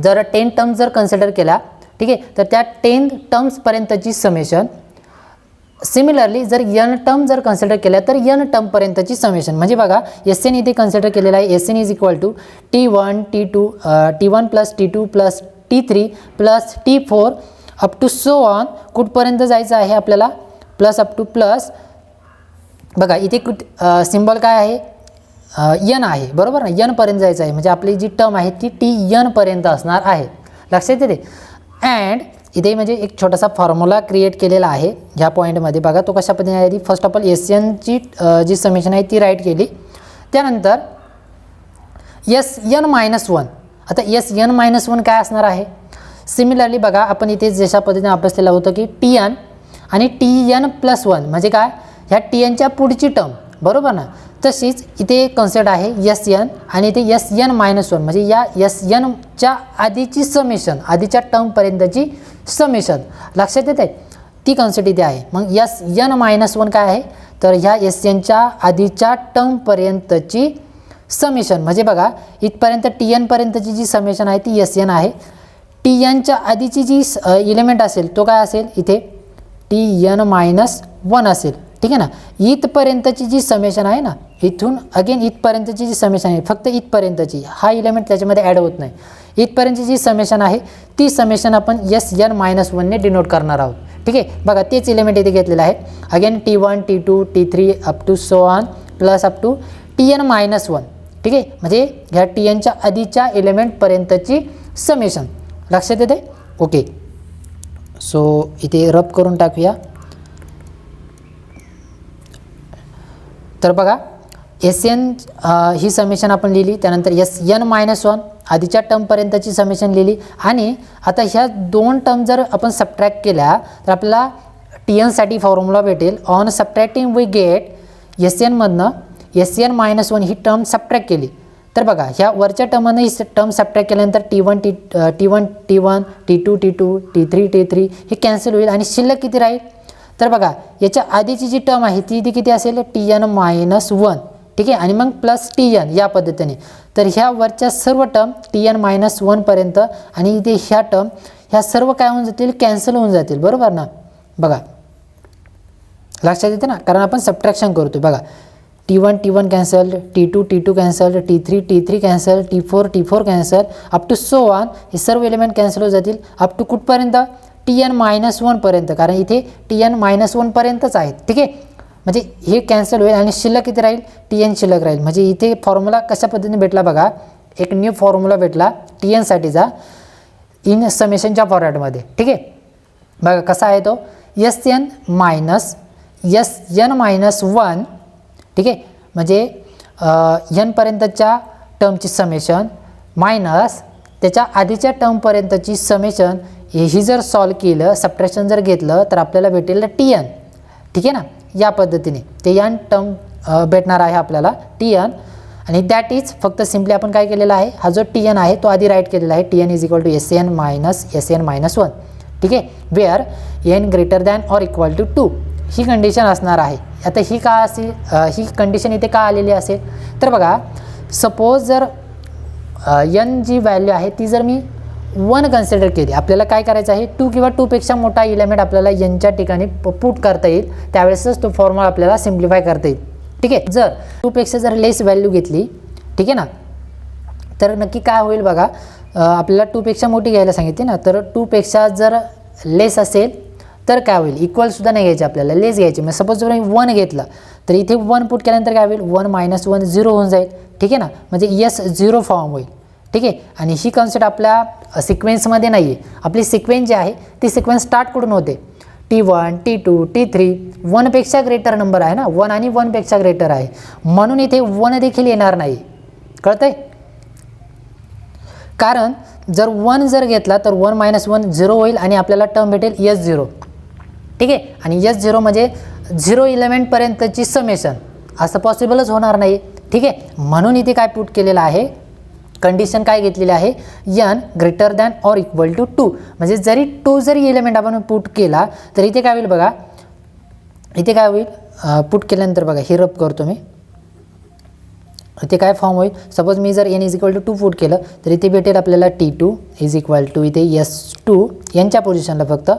जर 10 टर्म्स जर कन्सिडर केला, ठीक आहे, तर त्या 10 टर्म्सपर्यंतची समेशन. सिमिलरली जर n टर्म जर कन्सिडर केल्या तर n टर्मपर्यंतची समेशन. म्हणजे बघा Sn इथे कन्सिडर केलेला आहे. Sn is equal to T1 plus T2 plus T3 plus T4 up to so on. कुठपर्यंत जायचं आहे आपल्याला, प्लस अप टू प्लस. बघा इथे सिम्बॉल काय आहे, n आहे, बरोबर ना. n पर्यंत जायचं आहे, म्हणजे आपली जी टर्म आहे ती Tn पर्यंत असणार आहे, लक्षात येते. अँड इथे म्हणजे एक छोटासा फॉर्म्युला क्रिएट केलेला आहे ह्या पॉईंटमध्ये. बघा तो कशा पद्धतीने आहे, फर्स्ट ऑफ ऑल Snची जी समेशन आहे ती राईट केली. त्यानंतर Sn-1. आता Sn-1 काय असणार आहे. सिमिलरली बघा आपण इथे जशा पद्धतीने अभ्यासलेलं होतं की Tn आणि Tn+1 म्हणजे काय, ह्या Tnच्या पुढची टर्म, बरोबर ना. तशीच इथे कन्सेप्ट आहे Sn आणि इथे Sn-1 म्हणजे या Snच्या आधीची समेशन, आधीच्या टर्मपर्यंतची समेशन, लक्षात येते ती कन्सेप्ट इथे आहे. मग Sn-1 काय आहे, तर ह्या Snच्या आधीच्या टर्मपर्यंतची समेशन. म्हणजे बघा इथपर्यंत Tnपर्यंतची जी समेशन आहे ती Sn आहे. Tnच्या आधीची जी इलेमेंट असेल तो काय असेल, इथे Tn-1 असेल. ठीक आहे ना, इथपर्यंतची जी समेशन आहे ना, इथून अगेन इथपर्यंतची जी समेशन आहे, फक्त इथपर्यंतची, हा इलेमेंट त्याच्यामध्ये ॲड होत नाही. इथपर्यंतची जी समेशन आहे ती समेशन आपण Sn-1 ने डिनोट करणार आहोत. ठीक आहे, बघा तेच इलेमेंट इथे घेतलेलं आहे. Again T1 T2 T3 up to so on plus up to Tn-1. ठीक आहे, म्हणजे ह्या Tnच्या आधीच्या एलिमेंटपर्यंतची समेशन, लक्षात येते. ओके, सो इथे रब करून टाकूया. तर बघा Sn ही समेशन आपण लिहिली, त्यानंतर Sn-1 आधीच्या टर्मपर्यंतची समेशन लिहिली. आणि आता ह्या दोन टर्म जर आपण सबट्रॅक्ट केल्या तर आपल्याला Tnसाठी फॉर्म्युला भेटेल. ऑन सबट्रॅक्टिंग वी गेट Sn-मधनं Sn-1 ही टर्म सबट्रॅक्ट केली तर बघा ह्या वरच्या टर्मनं ही टर्म सबट्रॅक्ट केल्यानंतर T1 T2 T3 हे कॅन्सल होईल आणि शिल्लक किती राहील, तर बघा याच्या आधीची जी टर्म आहे ती किती असेल, Tn-1. ठीक आहे, आणि मग प्लस Tn या पद्धतीने. तर ह्या वरच्या सर्व टर्म Tn-1 पर्यंत आणि इथे ह्या टर्म ह्या सर्व काय होऊन जातील, कॅन्सल होऊन जातील, बरोबर ना. बघा लक्षात येते ना, कारण आपण सबट्रॅक्शन करतो. बघा T1 cancel, T2 cancel, T3 cancel, T4 cancel, up to so on. हे सर्व एलिमेंट कॅन्सल होऊन जातील अप टू कुठपर्यंत, Tn-1 पर्यंत, कारण इथे Tn-1 पर्यंतच आहेत. ठीक आहे, म्हणजे हे कॅन्सल होईल आणि शिल्लक किती राहील, Tn शिल्लक राहील. म्हणजे इथे फॉर्म्युला कशा पद्धतीने भेटला बघा, एक न्यू फॉर्म्युला भेटला Tnसाठीचा इन समेशनच्या फॉर्मॅटमध्ये. ठीक आहे, बघा कसा आहे तो, Sn-1. ठीक आहे, म्हणजे n पर्यंतच्या टर्मची समेशन मायनस त्याच्या आधीच्या टर्मपर्यंतची समेशन. ही जर सॉल्व केलं, सबट्रॅक्शन जर घेतलं तर आपल्याला भेटेल Tn. ठीक आहे ना, या पद्धतीने ते n टर्म भेटणार आहे आपल्याला Tn. आणि दॅट इज फक्त सिम्पली आपण काय केलेलं आहे, हा जो Tn आहे तो आधी राईट केलेला आहे. Tn is equal to Sn-1. ठीक आहे, where n greater than or equal to 2 ही कंडिशन असणार आहे. आता ही का असेल, ही कंडिशन इथे का आलेली असेल, तर बघा सपोज जर n जी व्हॅल्यू आहे ती जर मी 1 कन्सिडर केली, आपल्याला काय करायचं आहे 2 किंवा 2 पेक्षा मोठा एलिमेंट आपल्याला यांच्या ठिकाणी पुट करता येईल, त्यावेळेसच तो फॉर्म्युला आपल्याला सिम्प्लिफाय करता येईल. ठीक आहे. जर 2 पेक्षा जर लेस व्हॅल्यू घेतली, ठीक आहे ना, तर नक्की काय होईल बघा, आपल्याला 2 पेक्षा मोठी घ्यायला सांगितली ना, तर 2 पेक्षा जर लेस असेल तर काय होईल, इक्वलसुद्धा नाही घ्यायचे आपल्याला, लेस घ्यायचे. मग सपोज जर 1 घेतला तर इथे 1 पुट केल्यानंतर काय होईल, 1 - 1 0 होऊन जाईल. ठीक आहे ना, म्हणजे यस 0 फॉर्म होईल. ठीक आहे. आणि ही कॉन्सेप्ट आपल्या सिक्वेन्समध्ये नाही आहे. आपली सिक्वेन्स जी आहे ती सिक्वेन्स स्टार्ट कुठून होते, T1 T2 T3, 1 पेक्षा ग्रेटर नंबर आहे ना, 1 आणि 1 पेक्षा ग्रेटर आहे, म्हणून इथे 1 देखील येणार नाही. कळतंय? कारण जर 1 जर घेतला तर 1 - 1 0 होईल आणि आपल्याला टर्म भेटेल S0. ठीक आहे. आणि S0 म्हणजे 0 एलिमेंटपर्यंतची समेशन, असं पॉसिबलच होणार नाही. ठीक आहे. म्हणून इथे काय पुट केलेलं आहे, कंडिशन काय घेतलेली आहे, n greater than or equal to 2. म्हणजे जरी 2 जरी एलिमेंट आपण पुट केला तर इथे काय होईल बघा, इथे काय होईल, पुट केल्यानंतर बघा हे रब करतो मी, इथे काय फॉर्म होईल, सपोज मी जर n = 2 पुट केलं तर इथे भेटेल आपल्याला T2 = इथे S2 यांच्या पोझिशनला फक्त.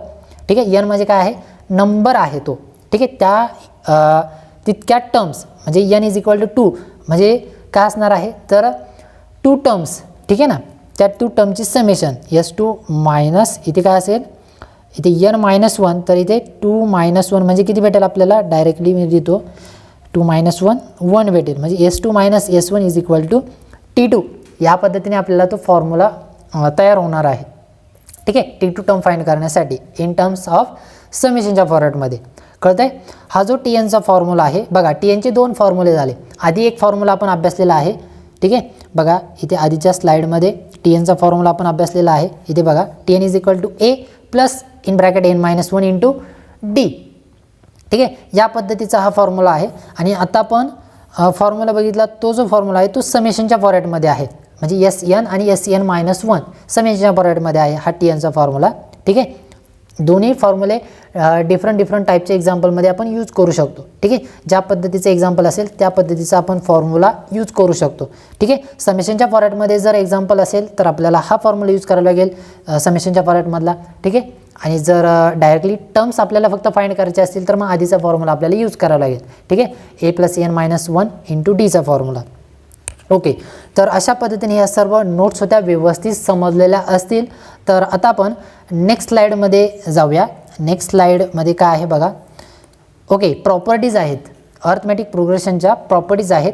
ठीक आहे. n म्हणजे काय आहे, नंबर आहे तो. ठीक आहे. त्या तितक्या टर्म्स म्हणजे n = 2 म्हणजे काय असणार आहे, तर 2 टर्म्स. ठीक आहे ना, त्या 2 टर्मची समेशन S2 मायनस इथे काय असेल, इथे n - 1, तर इथे 2 - 1 म्हणजे किती भेटेल आपल्याला, डायरेक्टली मी देतो 2 - 1 1 भेटेल. म्हणजे S2 - S1 = T2. या पद्धतीने आपल्याला तो फॉर्म्युला तयार होणार आहे. ठीक आहे. T2 टर्म फाइंड करण्यासाठी इन टर्म्स ऑफ समेशनच्या फॉर्मॅटमध्ये. कळत आहे? हा जो TNचा फॉर्म्युला आहे बघा, TNचे 2 फॉर्म्युले झाले. आधी एक फॉर्म्युला आपण अभ्यासलेला आहे. ठीक आहे. बघा इथे आधीच्या स्लाईडमध्ये TNचा फॉर्म्युला आपण अभ्यासलेला आहे. इथे बघा TN = A plus in bracket n - 1 × D. ठीक आहे. या पद्धतीचा हा फॉर्म्युला आहे. आणि आता आपण फॉर्म्युला बघितला, तो जो फॉर्म्युला आहे तो समेशनच्या फॉर्मॅटमध्ये आहे. म्हणजे Sn आणि Sn - 1 समेशनच्या फॉर्मॅटमध्ये आहे हा TNचा फॉर्म्युला. ठीक आहे. दोन्ही फॉर्म्युले डिफरंट टाईपच्या एक्झाम्पलमध्ये आपण यूज करू शकतो. ठीक आहे. ज्या पद्धतीचं एक्झाम्पल असेल त्या पद्धतीचा आपण फॉर्म्युला यूज करू शकतो. ठीक आहे. समेशनच्या फॉर्मॅटमध्ये जर एक्झाम्पल असेल तर आपल्याला हा फॉर्म्युला यूज करावा लागेल समेशनच्या फॉर्मॅटमधला. ठीक आहे. आणि जर डायरेक्टली टर्म्स आपल्याला फक्त फाइंड करायचे असतील तर मग आधीचा फॉर्म्युला आपल्याला यूज करावा लागेल. ठीक आहे. A + n - 1 × Dचा फॉर्म्युला. ओके. तर अशा पद्धतीने या सर्व नोट्स होत्या, व्यवस्थित समजलेल्या असतील. तर आता आपण नेक्स्ट स्लाईडमध्ये जाऊया. नेक्स्ट स्लाईडमध्ये काय आहे बघा. ओके. प्रॉपर्टीज आहेत, अर्थमॅटिक प्रोग्रेशनच्या प्रॉपर्टीज आहेत.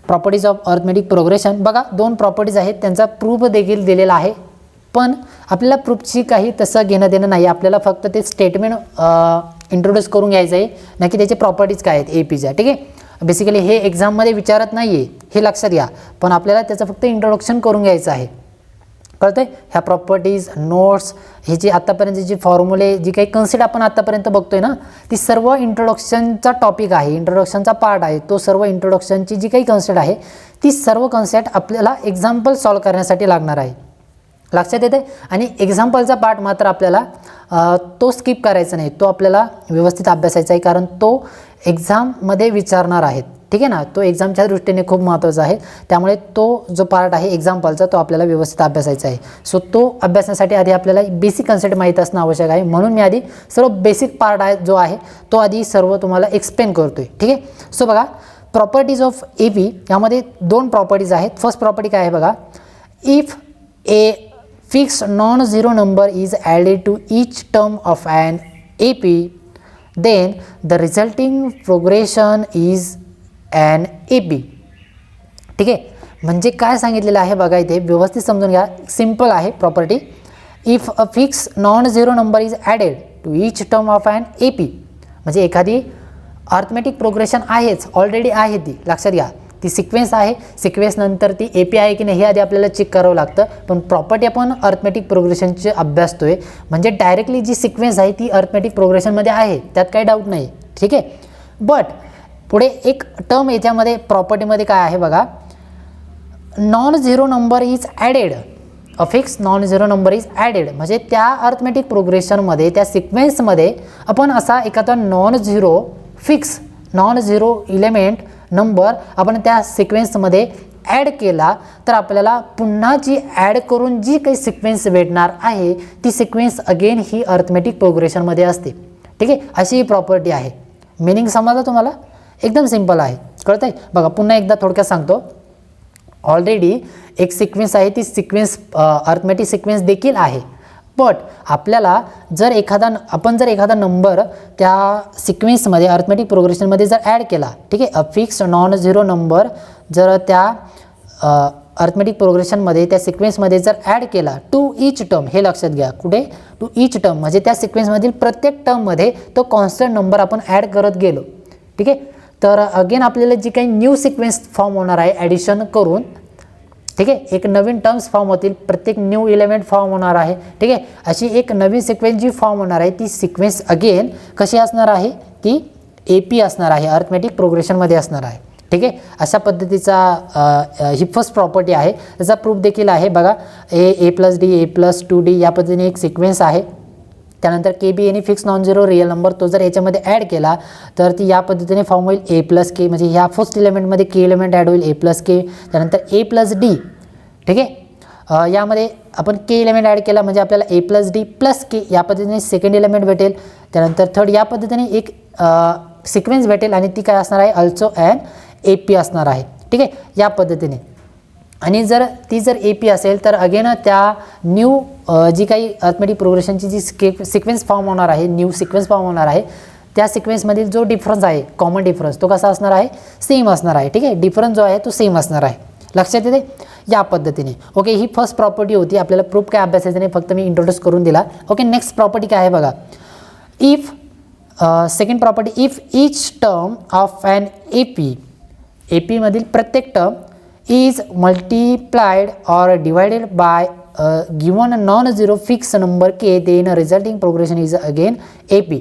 प्रॉपर्टीज ऑफ अर्थमॅटिक प्रोग्रेशन बघा, 2 प्रॉपर्टीज आहेत, त्यांचा प्रूफ देखील दिलेला आहे. पण आपल्याला प्रूफची काही तसं घेणं देणं नाही, आपल्याला फक्त ते स्टेटमेंट इंट्रोड्यूस करून घ्यायचं आहे, नक्की त्याचे प्रॉपर्टीज काय आहेत APच्या. ठीक आहे. बेसिकली हे एक्झाममध्ये विचारत नाही आहे, हे लक्षात घ्या, पण आपल्याला त्याचं फक्त इंट्रोडक्शन करून घ्यायचं आहे. कळतं आहे? ह्या प्रॉपर्टीज, नोट्स, हे जे आत्तापर्यंत जे फॉर्म्युले, जी काही कन्सेप्ट आपण आत्तापर्यंत बघतोय ना, ती सर्व इंट्रोडक्शनचा टॉपिक आहे, इंट्रोडक्शनचा पार्ट आहे. तो सर्व इंट्रोडक्शनची जी काही कन्सेप्ट आहे ती सर्व कन्सेप्ट आपल्याला एक्झाम्पल सॉल्व करण्यासाठी लागणार आहे. लक्षात येते? आणि एक्झाम्पलचा पार्ट मात्र आपल्याला तो स्किप करायचा नाही, तो आपल्याला व्यवस्थित अभ्यासायचा आहे, कारण तो एक्झाममध्ये विचारणार आहेत. ठीक आहे ना, तो एक्झामच्या दृष्टीने खूप महत्त्वाचा आहे. त्यामुळे तो जो पार्ट आहे एक्झाम्पलचा तो आपल्याला व्यवस्थित अभ्यासायचा आहे. सो तो अभ्यासण्यासाठी आधी आपल्याला बेसिक कन्सेप्ट माहीत असणं आवश्यक आहे. म्हणून मी आधी सर्व बेसिक पार्ट आहे जो आहे तो आधी सर्व तुम्हाला एक्सप्लेन करतोय. ठीक आहे. सो बघा, प्रॉपर्टीज ऑफ AP यामध्ये 2 प्रॉपर्टीज आहेत. फर्स्ट प्रॉपर्टी काय आहे बघा, if A fixed non-zero number is added to each term of an AP, then the resulting progression is an AP. ठीक आहे. म्हणजे काय सांगितलेलं आहे बघा, इथे व्यवस्थित समजून घ्या. सिंपल आहे property. If a fix non zero number is added to each term of an AP, म्हणजे एखादी अर्थमॅटिक प्रोग्रेशन आहेच, ऑलरेडी आहे, ती लक्षात घ्या, ती सिक्वेन्स आहे. सिक्वेन्स नंतर ती AP आहे की नाही हे आधी आपल्याला चेक करावं लागतं. पण प्रॉपर्टी आपण अर्थमॅटिक प्रोग्रेशनचे अभ्यासतोय, म्हणजे डायरेक्टली जी सिक्वेन्स आहे ती अर्थमॅटिक प्रोग्रेशनमध्ये आहे, त्यात काही डाऊट नाही. ठीक आहे. बट पुढे एक टर्म याच्यामध्ये प्रॉपर्टीमध्ये काय आहे बघा, non zero number is added. A fix non zero number is added म्हणजे त्या अर्थमॅटिक प्रोग्रेशनमध्ये, त्या सिक्वेन्समध्ये आपण असा एखादा non zero fix non zero element number आपण त्या सिक्वेन्समध्ये ॲड केला तर आपल्याला पुन्हा जी ॲड करून जी काही सिक्वेन्स भेटणार आहे ती सिक्वेन्स अगेन ही अर्थमॅटिक प्रोग्रेशनमध्ये असते. ठीक आहे, अशी ही प्रॉपर्टी आहे. मिनिंग समजलं तुम्हाला? एकदम सिंपल आहे, कळतं आहे. बघा पुन्हा एकदा थोडक्यात सांगतो. ऑलरेडी एक सिक्वेन्स आहे, ती सिक्वेन्स अर्थमॅटिक सिक्वेन्स देखील आहे. बट आपल्याला जर एखादा नंबर त्या सिक्वेन्समध्ये अर्थमॅटिक प्रोग्रेशनमध्ये जर ॲड केला, ठीक आहे, फिक्स नॉन झिरो नंबर जर त्या अर्थमॅटिक प्रोग्रेशनमध्ये त्या सिक्वेन्समध्ये जर ॲड केला टू ईच टर्म, हे लक्षात घ्या, कुठे टू ईच टर्म म्हणजे त्या सिक्वेन्समधील प्रत्येक टर्ममध्ये तो कॉन्स्टंट नंबर आपण ॲड करत गेलो. ठीक आहे, तर अगेन आपल्याला जी काही न्यू सिक्वेन्स फॉर्म होणार आहे ॲडिशन करून, ठीक आहे, एक नवीन टर्म्स फॉर्म होतील, प्रत्येक न्यू एलिमेंट फॉर्म होणार आहे. ठीक आहे, अशी एक नवीन सिक्वेन्स जी फॉर्म होणार आहे ती सिक्वेन्स अगेन कशी असणार आहे, ती AP असणार आहे, अर्थमॅटिक प्रोग्रेशनमध्ये असणार आहे. ठीक आहे, अशा पद्धतीचा ही फर्स्ट प्रॉपर्टी आहे. त्याचा प्रूफ देखील आहे. बघा A+D A+2D या पद्धतीने एक सिक्वेन्स आहे. त्यानंतर KB आणि fix non zero real number तो जर याच्यामध्ये ॲड केला तर ती या पद्धतीने फॉर्म होईल A+K, म्हणजे ह्या फर्स्ट एलिमेंटमध्ये K एलिमेंट ॲड होईल A+K. त्यानंतर A+D. ठीक आहे, यामध्ये आपण K एलिमेंट ॲड केला म्हणजे आपल्याला A+D+K या पद्धतीने सेकंड एलिमेंट भेटेल. त्यानंतर थर्ड या पद्धतीने एक सिक्वेन्स भेटेल आणि ती काय असणार आहे, अल्सो ॲन AP असणार आहे. ठीक आहे, या पद्धतीने. आणि जर AP असेल तर अगेन त्या न्यू जी काही अर्थमॅटिक प्रोग्रेशनची जी सिक्वेन्स फॉर्म होणार आहे, न्यू सिक्वेन्स फॉर्म होणार आहे, त्या सिक्वेन्समधील जो डिफरन्स आहे, कॉमन डिफरन्स, तो कसा असणार आहे, सेम असणार आहे. ठीक आहे, डिफरन्स जो आहे तो सेम असणार आहे. लक्षात येते या पद्धतीने. ओके, ही फर्स्ट प्रॉपर्टी होती. आपल्याला प्रूफ काय अभ्यासायचं नाही, फक्त मी इंट्रोड्यूस करून दिला. ओके, नेक्स्ट प्रॉपर्टी काय आहे बघा. If second property, if each term of an AP मधील प्रत्येक term is multiplied or divided by a given non-zero fixed number K, then resulting progression is again AP.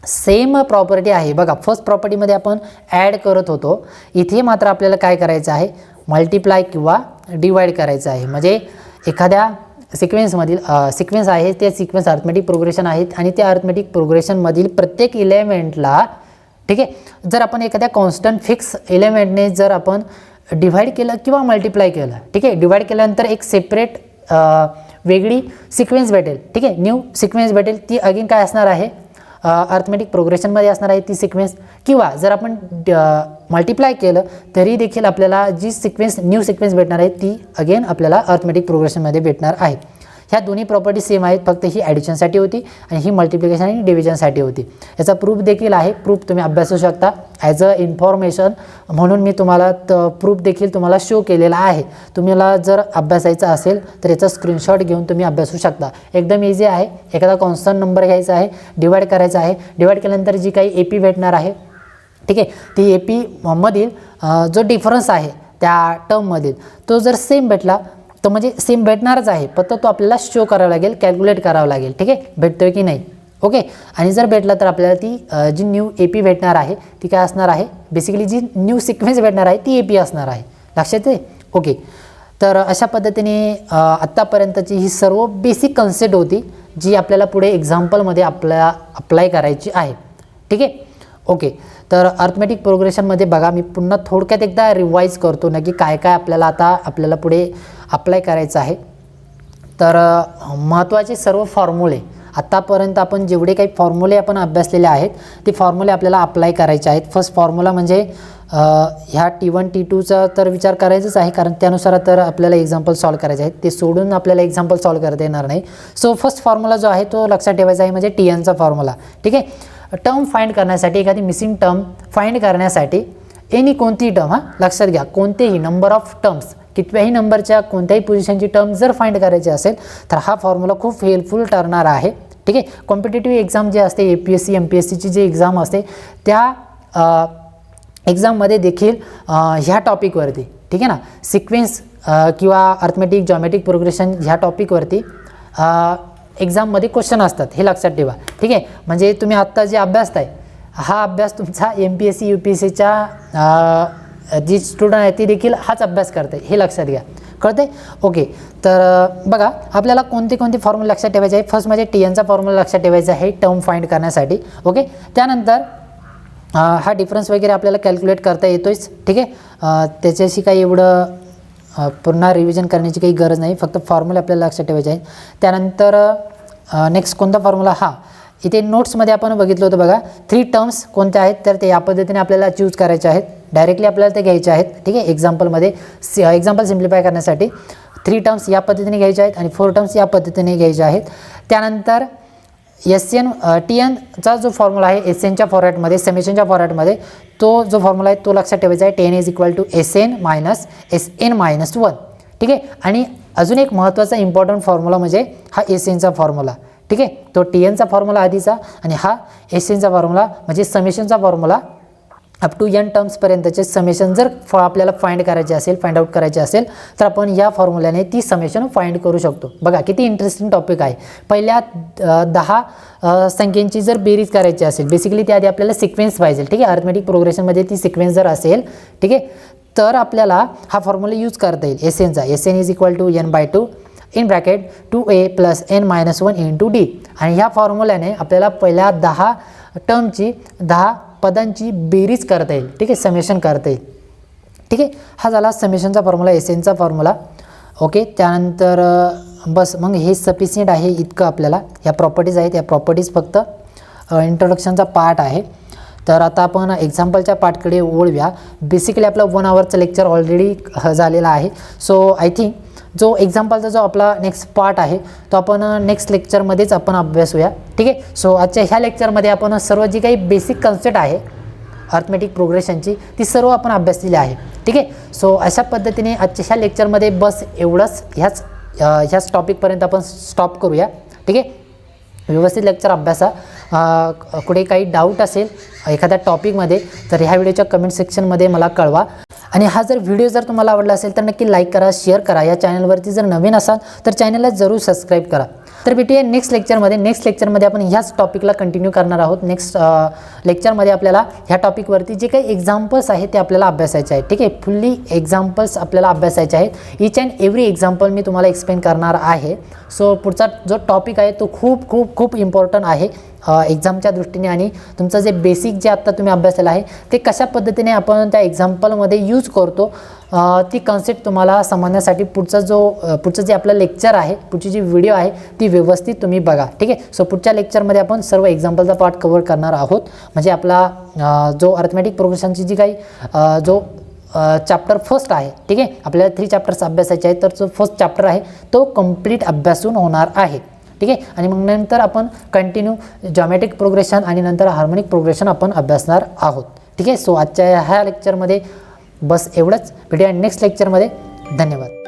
Same property आहे. बघा first प्रॉपर्टीमध्ये आपण add करत होतो, इथे मात्र आपल्याला काय करायचं आहे, मल्टिप्लाय किंवा डिवाइड करायचं आहे. म्हणजे एखाद्या सिक्वेन्समधील सिक्वेन्स आहे, ते सिक्वेन्स अर्थमॅटिक प्रोग्रेशन आहेत आणि त्या अर्थमॅटिक प्रोग्रेशनमधील प्रत्येक एलिमेंटला, ठीक आहे, जर आपण एखाद्या कॉन्स्टंट फिक्स एलिमेंटने जर आपण डिवाइड केलं किंवा मल्टिप्लाय केलं, ठीक आहे, डिवाइड केल्यानंतर एक सेपरेट वेगळी सिक्वेन्स भेटेल. ठीक आहे, न्यू सिक्वेन्स भेटेल, ती अगेन काय असणार आहे, अर्थमॅटिक प्रोग्रेशनमध्ये असणार आहे ती सिक्वेन्स. किंवा जर आपण मल्टिप्लाय केलं तरी देखील आपल्याला जी सिक्वेन्स न्यू सिक्वेन्स भेटणार आहे ती अगेन आपल्याला अर्थमॅटिक प्रोग्रेशनमध्ये भेटणार आहे. ह्या दोन्ही प्रॉपर्टी सेम आहेत, फक्त ही ॲडिशनसाठी होती आणि ही मल्टिप्लिकेशन आणि डिव्हिजनसाठी होती. याचा प्रूफ देखील आहे. प्रूफ तुम्ही अभ्यासू शकता ॲज अ इन्फॉर्मेशन म्हणून मी तुम्हाला प्रूफ देखील तुम्हाला शो केलेला आहे. तुम्हाला जर अभ्यासायचा असेल तर याचा स्क्रीनशॉट घेऊन तुम्ही अभ्यासू शकता. एकदम इझी आहे. एखादा कॉन्स्टंट नंबर घ्यायचा आहे, डिवाइड करायचा आहे, डिवाइड केल्यानंतर जी काही AP भेटणार आहे, ठीक आहे, ती AP मधील जो डिफरन्स आहे त्या टर्ममधील तो जर सेम भेटला तर म्हणजे सेम भेटणारच आहे, फक्त तो आपल्याला शो करावा लागेल, कॅल्क्युलेट करावं लागेल. ठीक आहे, भेटतोय की नाही. ओके, आणि जर भेटला तर आपल्याला ती जी न्यू AP भेटणार आहे ती काय असणार आहे, बेसिकली जी न्यू सिक्वेन्स भेटणार आहे ती AP असणार आहे. लक्षात आहे. ओके, तर अशा पद्धतीने आत्तापर्यंतची ही सर्व बेसिक कन्सेप्ट होती जी आपल्याला पुढे एक्झाम्पलमध्ये अप्लाय करायची आहे. ठीक आहे. ओके, तर अर्थमॅटिक प्रोग्रेशनमध्ये बघा मी पुन्हा थोडक्यात एकदा रिवाईज करतो नक्की काय काय आपल्याला पुढे अप्लाय करायचं आहे. तर महत्त्वाचे सर्व फॉर्म्युले आत्तापर्यंत आपण जेवढे काही फॉर्म्युले आपण अभ्यासलेले आहेत ते फॉर्म्युले आपल्याला अप्लाय करायचे आहेत. फर्स्ट फॉर्म्युला म्हणजे ह्या T1 T2चा तर विचार करायचाच आहे, कारण त्यानुसार तर आपल्याला एक्झाम्पल सॉल्व करायचे आहेत, ते सोडून आपल्याला एक्झाम्पल सॉल्व करता येणार नाही. सो फर्स्ट फॉर्म्युला जो आहे तो लक्षात ठेवायचा आहे, म्हणजे TNचा फॉर्म्युला. ठीक आहे, टर्म फाइंड करण्यासाठी, एखादी मिसिंग टर्म फाइंड करण्यासाठी कोणतीही टर्म, लक्षात घ्या, कोणतेही नंबर ऑफ टर्म्स, कितव्याही नंबरच्या कोणत्याही पोझिशनची टर्म जर फाइंड करायची असेल तर हा फॉर्म्युला खूप हेल्पफुल ठरणार आहे. ठीक आहे, कॉम्पिटेटिव्ह एक्झाम जे असते APSC MPSCची जी एक्झाम असते त्या एक्झाममध्ये देखील ह्या टॉपिकवरती, ठीक आहे ना, सिक्वेन्स किंवा अर्थमॅटिक जॉमेट्रिक प्रोग्रेशन ह्या टॉपिकवरती एक्झाममध्ये क्वेश्चन असतात, हे लक्षात ठेवा. ठीक आहे, म्हणजे तुम्ही आत्ता जे अभ्यासताय हा अभ्यास तुमचा MPSC UPSCच्या जी स्टुडंट आहे ती देखील हाच अभ्यास करते, हे लक्षात घ्या. कळते. ओके, तर बघा आपल्याला कोणते फॉर्म्युला लक्षात ठेवायचे आहे. फर्स्ट म्हणजे TNचा फॉर्म्युला लक्षात ठेवायचा आहे टर्म फाइंड करण्यासाठी. ओके, त्यानंतर हा डिफरन्स वगैरे आपल्याला कॅल्क्युलेट करता येतोच, ठीक आहे. त्याच्याशी काही एवढं पुन्हा रिव्हिजन करण्याची काही गरज नाही, फक्त फॉर्म्युला आपल्याला लक्षात ठेवायचे आहे. त्यानंतर नेक्स्ट कोणता फॉर्म्युला, हा इथे नोट्समध्ये आपण बघितलं होतं बघा, 3 टर्म्स कोणत्या आहेत, तर ते या पद्धतीने आपल्याला चूज करायचे आहेत, डायरेक्टली आपल्याला ते घ्यायचे आहेत, ठीक आहे. एक्झाम्पलमध्ये एक्झाम्पल सिम्प्लिफाय करण्यासाठी 3 टर्म्स या पद्धतीने घ्यायचे आहेत आणि 4 टर्म्स या पद्धतीने घ्यायचे आहेत. त्यानंतर TNचा जो फॉर्म्युला आहे SN फॉर्मॅटमध्ये, समेशनच्या फॉर्मॅटमध्ये, तो जो फॉर्म्युला आहे तो लक्षात ठेवायचा आहे, TN = SN - SN - 1, ठीक आहे. आणि अजून एक महत्त्वाचा इम्पॉर्टंट फॉर्म्युला म्हणजे हा SNचा फॉर्म्युला, ठीक आहे. तो TNचा फॉर्म्युला आधीचा आणि हा SNचा फॉर्म्युला म्हणजे समेशनचा फॉर्म्युला अप टू n टर्म्सपर्यंतचे समेशन जर आपल्याला फाइंड आउट करायचे असेल तर आपण या फॉर्म्युल्याने ती समेशन फाइंड करू शकतो. बघा किती इंटरेस्टिंग टॉपिक आहे. पहिल्या 10 संख्येची जर बेरीज करायची असेल, बेसिकली त्याआधी आपल्याला सिक्वेन्स पाहिजे, ठीक आहे. अरिथमेटिक प्रोग्रेशनमध्ये ती सिक्वेन्स जर असेल, ठीक आहे, तर आपल्याला हा फॉर्म्युला यूज करता येईल SNचा. SN = n/2 in bracket 2a + n - 1 × d. आणि ह्या फॉर्म्युल्याने आपल्याला पहिल्या 10 टर्मची 10 पदांची बेरीज करता येईल, ठीक आहे, समेशन करता येईल, ठीक आहे. हा झाला समेशनचा फॉर्म्युला, SNचा फॉर्म्युला, ओके. त्यानंतर बस मग हे सफिशियंट आहे इतकं आपल्याला. ह्या प्रॉपर्टीज आहेत, या प्रॉपर्टीज फक्त इंट्रोडक्शनचा पार्ट आहे. तर आता आपण एक्झाम्पलच्या पार्टकडे वळूया. बेसिकली आपलं 1 आवरचं लेक्चर ऑलरेडी झालेला आहे. सो आय थिंक जो एक्झाम्पलचा जो आपला नेक्स्ट पार्ट आहे तो आपण नेक्स्ट लेक्चरमध्येच आपण अभ्यासूया, ठीक आहे. सो आजच्या ह्या लेक्चरमध्ये आपण सर्व जी काही बेसिक कन्सेप्ट आहे अर्थमॅटिक प्रोग्रेशनची ती सर्व आपण अभ्यासलेली आहे, ठीक आहे. सो अशा पद्धतीने आजच्या ह्या लेक्चरमध्ये बस एवढंच, ह्याच टॉपिकपर्यंत आपण स्टॉप करूया, ठीक आहे. व्यवस्थित लेक्चर अभ्यासा. कुठे काही डाऊट असेल एखाद्या टॉपिकमध्ये तर ह्या व्हिडिओच्या कमेंट सेक्शनमध्ये मला कळवा. आणि हा जर व्हिडिओ जर तुम्हाला आवडला असेल तर नक्की लाईक करा, शेअर करा. या चॅनलवरती जर नवीन असाल तर चॅनलला जरूर सबस्क्राईब करा. तर भेटूया नेक्स्ट लेक्चरमध्ये आपण ह्याच टॉपिकला कंटिन्यू करणार आहोत. नेक्स्ट लेक्चरमध्ये आपल्याला ह्या टॉपिकवरती जे काही एक्झाम्पल्स आहेत ते आपल्याला अभ्यासायचे आहेत, ठीक आहे. फुल्ली एक्झाम्पल्स आपल्याला अभ्यासायचे आहेत. ईच अँड एव्हरी एक्झाम्पल मी तुम्हाला एक्सप्लेन करणार आहे. सो पुढचा जो टॉपिक आहे तो खूप खूप खूप इम्पॉर्टंट आहे एक्झामच्या दृष्टीने. आणि तुमचं जे बेसिक जे आत्ता तुम्ही अभ्यासाला आहे ते कशा पद्धतीने आपण त्या एक्झाम्पलमध्ये यूज करतो ती कन्सेप्ट तुम्हाला समजण्यासाठी पुढचं जे आपलं लेक्चर आहे, पुढची जी व्हिडिओ आहे ती व्यवस्थित तुम्ही बघा, ठीक आहे. सो पुढच्या लेक्चरमध्ये आपण सर्व एक्झाम्पलचा पार्ट कव्हर करणार आहोत. म्हणजे आपला जो अर्थमॅटिक प्रोग्रेशनची जी काही जो चॅप्टर फर्स्ट आहे, ठीक आहे, आपल्याला 3 चॅप्टर्स अभ्यासायचे आहेत. तर जो फर्स्ट चॅप्टर आहे तो कंप्लीट अभ्यासून होणार आहे, ठीक आहे. आणि मग नंतर आपण कंटिन्यू जॉमेट्रिक प्रोग्रेशन आणि नंतर हार्मोनिक प्रोग्रेशन आपण अभ्यासणार आहोत, ठीक आहे. सो आजच्या ह्या लेक्चरमध्ये बस एवढंच. भेटूया नेक्स्ट लेक्चरमध्ये. धन्यवाद.